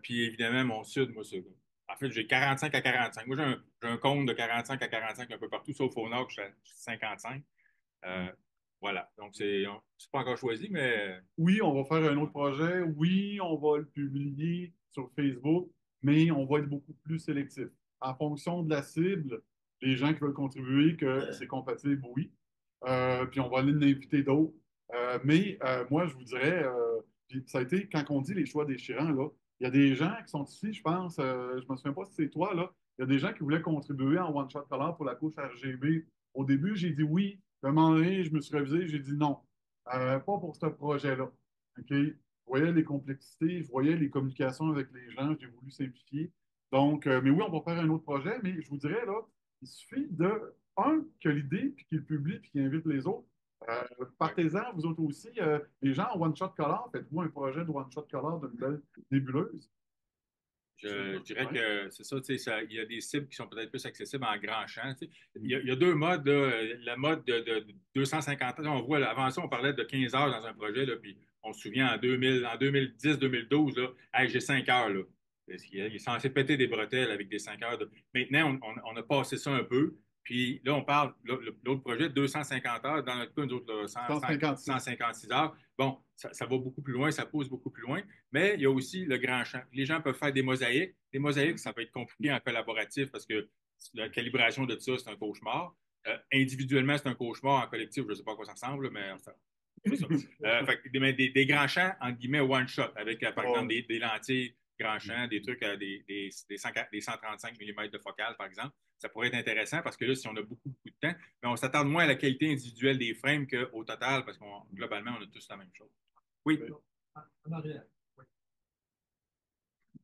Puis évidemment, mon sud, moi, c'est. En fait, j'ai 45 à 45. Moi, j'ai un compte de 45 à 45 un peu partout, sauf au nord, je suis à 55. Euh, voilà. Donc, c'est pas encore choisi, mais Oui, on va faire un autre projet. Oui, on va le publier sur Facebook, mais on va être beaucoup plus sélectif. En fonction de la cible, les gens qui veulent contribuer, que c'est compatible, oui. Puis on va aller en inviter d'autres. Mais moi, je vous dirais, puis ça a été, quand on dit les choix déchirants, là, il y a des gens qui sont ici, je pense, je me souviens pas si c'est toi, là, il y a des gens qui voulaient contribuer en One Shot Color pour la couche RGB. Au début, j'ai dit oui. À un moment donné, je me suis révisé, j'ai dit non. Pas pour ce projet-là. OK? Je voyais les complexités, je voyais les communications avec les gens, j'ai voulu simplifier. Donc, mais oui, on va faire un autre projet, mais je vous dirais, là, il suffit de, un, que l'idée, puis qu'il le publie, puis qu'il invite les autres. Partez-en, vous autres aussi. Les gens en One Shot Color, faites-vous un projet de One Shot Color de nouvelles nébuleuses. je dirais Ouais. que c'est ça, tu sais, il y a des cibles qui sont peut-être plus accessibles en grand champ. Tu sais. Il y a deux modes, là. La mode de 250 heures. On voit, là, avant ça, on parlait de 15 heures dans un projet, là, puis on se souvient en 2010-2012, là, hey, j'ai 5 heures. Là. Il est censé péter des bretelles avec des 5 heures. Maintenant, on a passé ça un peu. Puis là, on parle, l'autre projet, 250 heures. Dans notre cas, nous autres, là, 156. 156 heures. Bon, ça va beaucoup plus loin, ça pousse beaucoup plus loin. Mais il y a aussi le grand champ. Les gens peuvent faire des mosaïques. Des mosaïques, ça peut être compliqué en collaboratif parce que la calibration de ça, c'est un cauchemar. Individuellement, c'est un cauchemar. En collectif, je ne sais pas à quoi ça ressemble, mais c'est ça. Fait que des grands champs, entre guillemets, one shot, avec, par exemple, des lentilles grand champ, des trucs à des 135 mm de focale, par exemple. Ça pourrait être intéressant parce que là, si on a beaucoup, beaucoup de temps, mais on s'attarde moins à la qualité individuelle des frames qu'au total parce qu'on globalement, on a tous la même chose. Oui. En arrière. Oui.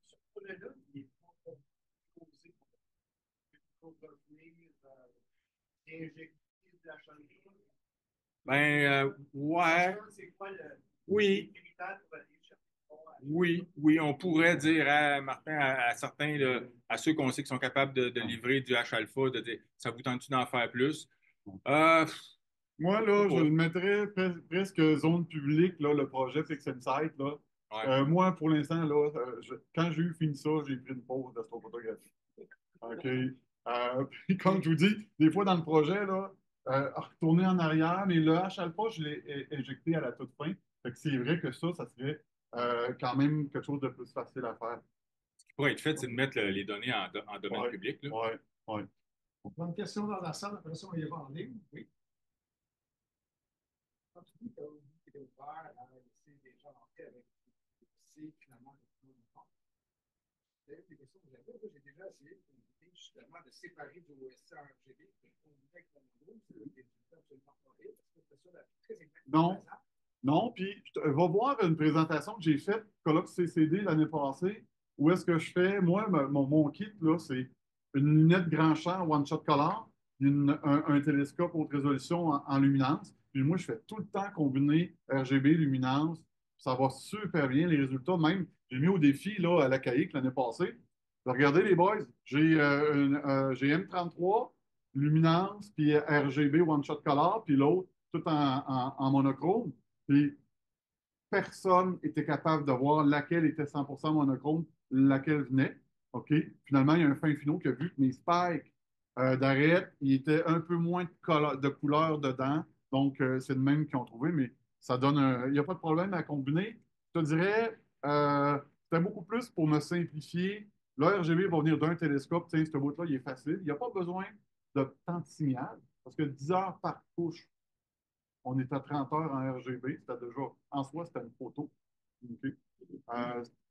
Ce projet-là, il est pas posé pour revenir injecter de la chaleur. Ben, ouais. C'est quoi Oui. les critères pour aller chercher? Oui, oui, on pourrait dire à Martin, à certains, là, à ceux qu'on sait qui sont capables de livrer du H-alpha, de dire, ça vous tente-tu d'en faire plus? Euh, Moi, Pourquoi là, je pas? le mettrais presque zone publique, là, le projet Fix and Site, là. Ouais. Moi, pour l'instant, là, quand j'ai eu fini ça, j'ai pris une pause d'astrophotographie. OK. Puis comme je vous dis, des fois dans le projet, là, retourner en arrière, mais le H-alpha, je l'ai injecté à la toute fin. Fait que c'est vrai que ça serait quand même quelque chose de plus facile à faire. Ce qui pourrait être fait, c'est de mettre les données en domaine Ouais, public, là. ouais, ouais. On prend une question dans la salle, après ça, on y va en ligne. Oui. Quand tu dis que vous êtes ouvert à laisser des gens entrer avec c'est finalement des questions que j'avais. Moi, j'ai déjà essayé justement de séparer du OSC en RGB, de combiner avec le module, c'est des résultats absolument horribles, parce que c'est ça la très Non, exactement. non, puis va voir une présentation que j'ai faite, Colloque CCD l'année passée, où est-ce que je fais, moi, mon kit, là, c'est une lunette grand champ One Shot Color, un télescope haute résolution en luminance. Puis moi, je fais tout le temps combiner RGB, luminance. Ça va super bien, les résultats. Même, j'ai mis au défi là, à la CAIC l'année passée. Regardez les boys, j'ai M33, luminance, puis RGB One Shot Color, puis l'autre, tout en monochrome. Puis personne était capable de voir laquelle était 100% monochrome, laquelle venait. OK? Finalement, il y a un fin finot qui a vu que mes spikes d'arête, il était un peu moins de couleur dedans. Donc, c'est le même qu'ils ont trouvé, mais ça donne un. Il n'y a pas de problème à combiner. Je te dirais, c'était beaucoup plus pour me simplifier. Le RGB va venir d'un télescope. Tiens, ce bout-là, il est facile. Il n'y a pas besoin de tant de signal, parce que 10 heures par couche, on est à 30 heures en RGB. C'était déjà, en soi, c'était une photo. OK.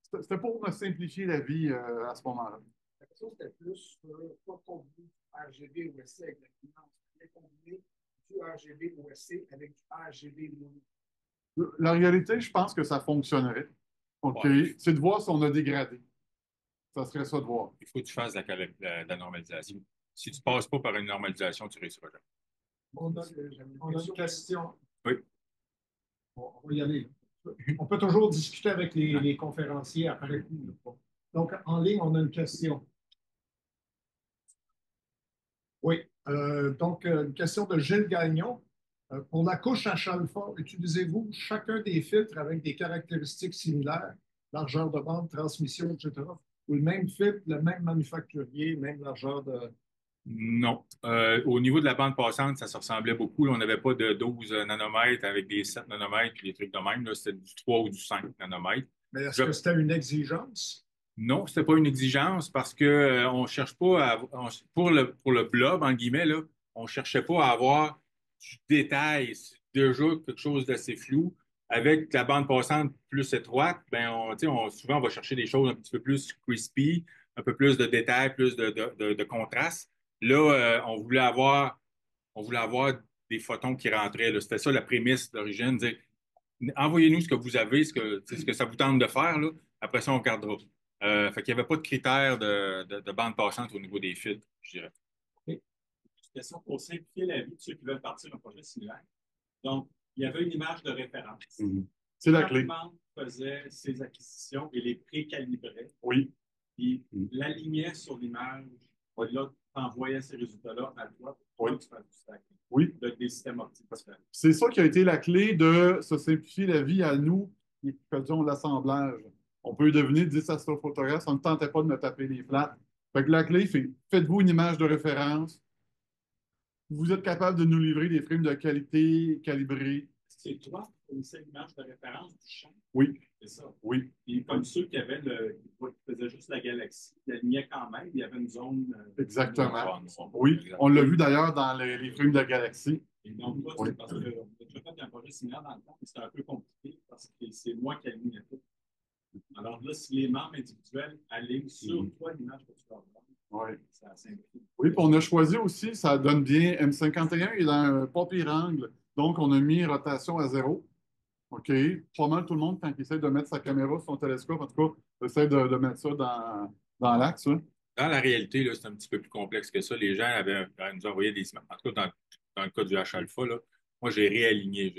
C'était pour me simplifier la vie à ce moment-là. La question, c'était plus pas combiner RGB OSC avec la finance, mais combiner du RGB OSC avec du RGB mono. La réalité, je pense que ça fonctionnerait. OK. Ouais. C'est de voir si on a dégradé. Ça serait ça de voir. Il faut que tu fasses la normalisation. Si tu ne passes pas par une normalisation, tu ne réussiras jamais. On a une question. Oui. Bon, on va y aller. On peut toujours discuter avec les conférenciers après coup. Là. Donc, en ligne, on a une question. Oui. Donc, une question de Gilles Gagnon. Pour la couche H-alpha, utilisez-vous chacun des filtres avec des caractéristiques similaires, largeur de bande, transmission, etc., ou le même filtre, le même manufacturier, même largeur de. Non. Au niveau de la bande passante, ça se ressemblait beaucoup. On n'avait pas de 12 nanomètres avec des 7 nanomètres puis des trucs de même. Là, c'était du 3 ou du 5 nanomètres. Mais est-ce que c'était une exigence? Non, c'était pas une exigence parce que on cherche pas pour le blob, en guillemets, là, on cherchait pas à avoir du détail. C'est déjà quelque chose d'assez flou. Avec la bande passante plus étroite, ben tu sais, souvent on va chercher des choses un petit peu plus crispy, un peu plus de détails, plus de contraste. Là, on voulait avoir des photons qui rentraient, là. C'était ça la prémisse d'origine. Dire, envoyez-nous ce que vous avez, ce que ça vous tente de faire, là. Après ça, on regardera. Fait qu'il n'y avait pas de critères de bande passante au niveau des filtres, je dirais. Une question pour simplifier la vie de ceux qui veulent partir d'un projet similaire. Donc, il y avait une image de référence. C'est la clé. Chaque membre faisait ses acquisitions et les précalibrait. Oui. Puis l'alignait sur l'image. Et là, tu envoyais ces résultats-là à toi pour Oui. que tu fasses du stacking. Oui. Des systèmes optiques. C'est ça qui a été la clé de se simplifier la vie à nous qui faisions l'assemblage. On peut devenir 10 astrophotographes, on ne tentait pas de me taper les flats. Fait que la clé, c'est faites-vous une image de référence. Vous êtes capable de nous livrer des frames de qualité calibrés. C'est toi qui fournissais l'image de référence du champ. Oui. C'est ça. Oui. Et comme ceux qui avaient qui faisaient juste la galaxie, ils alignaient quand même, il y avait une zone. Exactement. Oui. On l'a vu d'ailleurs dans les frames de Galaxy. Et donc, là, c'est parce qu'on a déjà fait un projet similaire dans le temps, mais c'était un peu compliqué parce que c'est moi qui alignais tout. Alors là, si les membres individuels alignent sur toi l'image que tu vas avoir, oui. ça simplifie. Oui, puis on a choisi aussi, ça donne bien, M51 est dans un pas pire angle, donc on a mis rotation à 0. OK. Pas mal tout le monde, quand il essaie de mettre sa caméra sur son télescope, en tout cas, essaie de mettre ça dans l'axe. Hein. Dans la réalité, là, c'est un petit peu plus complexe que ça. Les gens nous envoyaient des images. En tout cas, dans le cas du H-alpha, là, moi, j'ai réaligné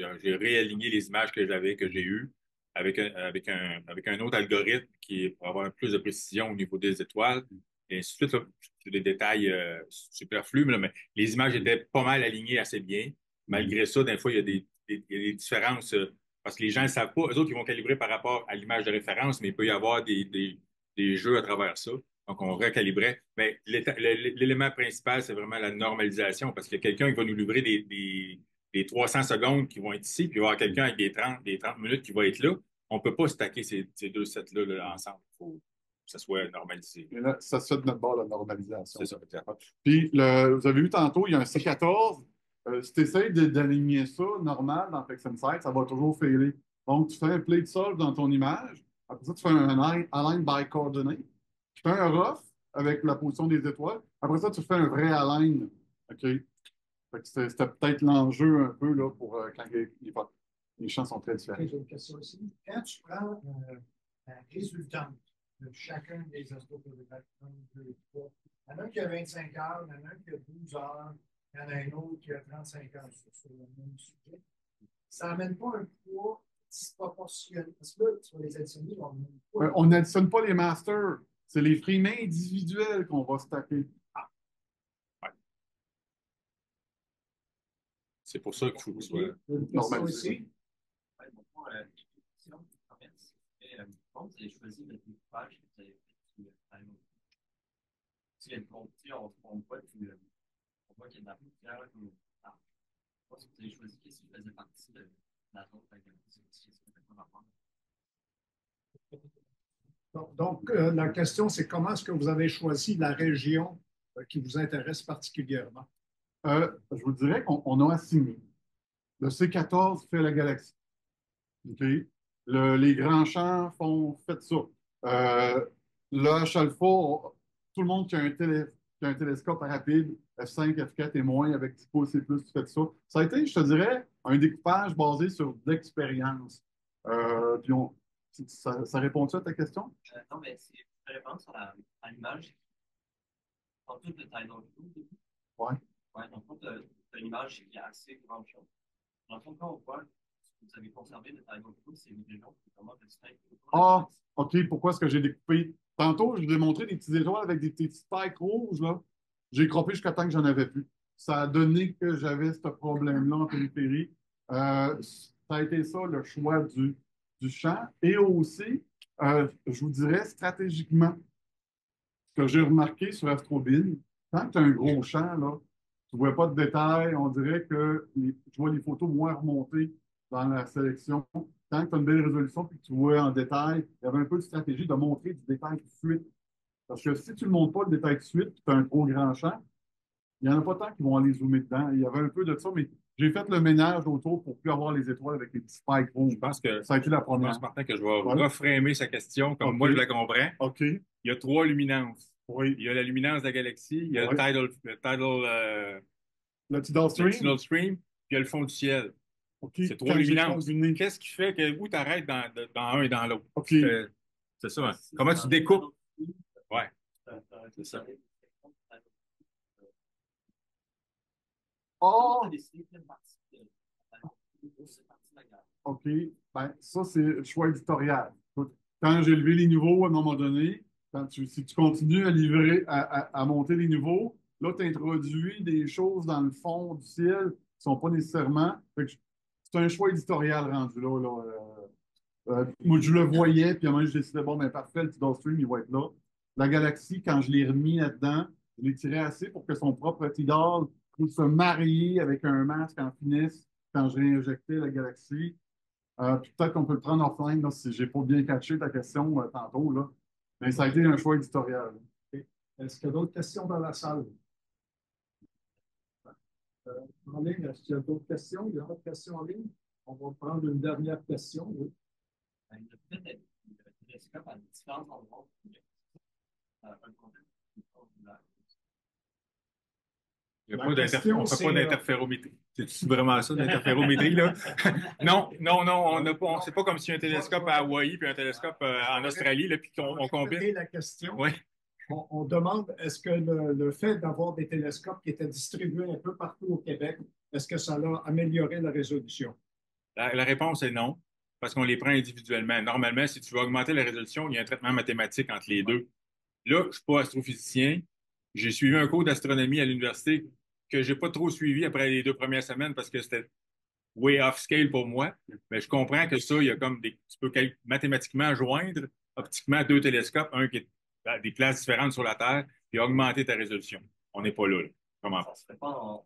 les images que j'ai eues. avec un autre algorithme qui est pour avoir plus de précision au niveau des étoiles, et ainsi de suite. Là. C'est des détails superflus, là, mais les images étaient pas mal alignées assez bien. Malgré ça, des fois, il y a des différences parce que les gens ne savent pas. Eux autres, ils vont calibrer par rapport à l'image de référence, mais il peut y avoir des jeux à travers ça. Donc, on recalibrait. Mais l'élément principal, c'est vraiment la normalisation parce qu'il y a quelqu'un qui va nous livrer des 300 secondes qui vont être ici, puis il va y avoir quelqu'un avec des 30 minutes qui va être là. On ne peut pas stacker ces deux sets-là là, ensemble. Il faut que ça soit normalisé. Et là, ça se fait de notre bord, la normalisation. C'est ça. Puis, vous avez vu tantôt, il y a un C14. Si tu essaies d'aligner ça normal dans PixInsight, ça va toujours failer. Donc, tu fais un plate solve dans ton image. Après ça, tu fais un align by coordinate. Tu fais un rough avec la position des étoiles. Après ça, tu fais un vrai align. OK? Fait que c'était peut-être l'enjeu un peu là, pour quand les champs sont très différents. J'ai une question aussi. Quand tu prends la résultante de chacun des astrophotographes, 1, 2, 3, il y en a un qui a 25 heures, il y en a un qui a 12 heures, il y en a un autre qui a 35 heures sur le même sujet. Ça n'amène pas un poids disproportionné. Parce que là, sur les additionnés, on n'additionne pas les masters. C'est les frames individuels qu'on va stacker. C'est pour ça qu'il faut que ce soit normalisé. Vous avez choisi le découpage que vous avez fait sur le timer. Si on voit qu'il y a de la poussière comme ça. Vous avez choisi qu'est-ce qui faisait partie de la zone Donc, la question, c'est comment est-ce que vous avez choisi la région qui vous intéresse particulièrement? Je vous dirais qu'on a assigné. Le C14 fait la galaxie. Okay? Les grands champs fait ça. Le H-alpha, tout le monde qui a un télescope rapide, F5, F4 et moins, avec Tycho C+, fait ça. Ça a été, je te dirais, un découpage basé sur l'expérience. Ça répond-tu à ta question? Non, mais c'est une réponse à l'image. En tout, le Tidal View. Oui. Ouais, donc, tu as une image qui est assez grande chose. Dans le fond, quand on voit ce que vous avez conservé de Tidal View, c'est une région qui est vraiment distincte. Ah, OK. Pourquoi est-ce que j'ai découpé? Tantôt, je vous ai montré des petites étoiles avec des petits spikes rouges, là. J'ai croppé jusqu'à temps que j'en avais plus. Ça a donné que j'avais ce problème-là en périphérie. Ça a été ça, le choix du champ. Et aussi, je vous dirais stratégiquement, ce que j'ai remarqué sur Astrobin, quand tu as un gros champ, là, tu ne vois pas de détails. On dirait que tu vois les photos moins remontées dans la sélection. Quand tu as une belle résolution et que tu vois en détail, il y avait un peu de stratégie de montrer du détail tout de suite. Parce que si tu ne montres pas le détail tout de suite, tu as un trop grand champ, il n'y en a pas tant qui vont aller zoomer dedans. Il y avait un peu de ça, mais j'ai fait le ménage autour pour plus avoir les étoiles avec les petits spikes rouges. Je pense que ça a été la je première. pense, Martin, que je vais reframer sa question comme moi je la comprends. OK. Il y a trois luminances. Oui. Il y a la luminance de la galaxie, il y a Oui. le tidal stream, puis il y a le fond du ciel. Okay. C'est trois luminances. Qu'est-ce qui fait que où tu arrêtes dans un et dans l'autre? Okay. C'est ça. Hein? Comment tu découpes? Ouais. C'est ça. Oh! OK. Ben, ça, c'est le choix éditorial. Quand j'ai levé les niveaux à un moment donné, si tu continues à monter les niveaux, là, tu introduis des choses dans le fond du ciel qui ne sont pas nécessairement. C'est un choix éditorial rendu là. Moi, je le voyais, puis à un moment, je décidais, bon, ben parfait, le Tidal Stream, il va être là. La galaxie, quand je l'ai remis là-dedans, je l'ai tiré assez pour que son propre Tidal puisse se marier avec un masque en finesse quand je réinjectais la galaxie. Puis peut-être qu'on peut le prendre offline là, si je n'ai pas bien catché ta question tantôt. Là. Mais ça a été un choix éditorial. Okay. Est-ce qu'il y a d'autres questions dans la salle? En ligne, est-ce qu'il y a d'autres questions? Il y a d'autres questions en ligne? On va prendre une dernière question. Oui. Le fait d'être le télescope à différents endroits, un contexte. On ne fait pas d'interférométrie. C'est vraiment ça, l'interférométrie, là? Non, c'est pas comme si un télescope à Hawaï puis un télescope en Australie, là, puis qu'on combine. La question. Oui. On demande, est-ce que le fait d'avoir des télescopes qui étaient distribués un peu partout au Québec, est-ce que ça a amélioré la résolution? La réponse est non. parce qu'on les prend individuellement. Normalement, si tu veux augmenter la résolution, il y a un traitement mathématique entre les deux. Là, je ne suis pas astrophysicien. J'ai suivi un cours d'astronomie à l'université que je n'ai pas trop suivi après les 2 premières semaines parce que c'était way off scale pour moi. Mais je comprends que ça, il y a comme tu peux mathématiquement joindre optiquement 2 télescopes, un qui est à des places différentes sur la Terre, puis augmenter ta résolution. On n'est pas là. Comment Ça serait pas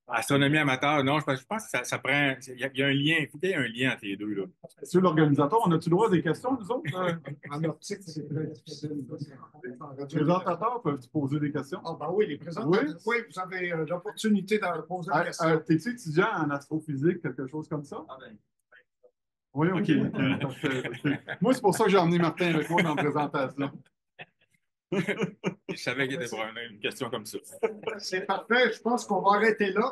Astronomie amateur, non, je pense que ça prend. Il y a un lien, il faut qu'il y ait un lien entre les deux, là. Sur l'organisateur, on a-tu le droit à des questions, nous autres? En optique, c'est très difficile. Les présentateurs peuvent poser des questions? Ah, ben oui, les présentateurs. Oui, vous avez l'opportunité de poser des questions. T'es-tu étudiant en astrophysique, quelque chose comme ça? Ah ben, Oui, OK. Moi, c'est pour ça que j'ai emmené Martin avec moi dans la présentation. Je savais qu'il était pour une question comme ça. C'est parfait. Je pense qu'on va arrêter là.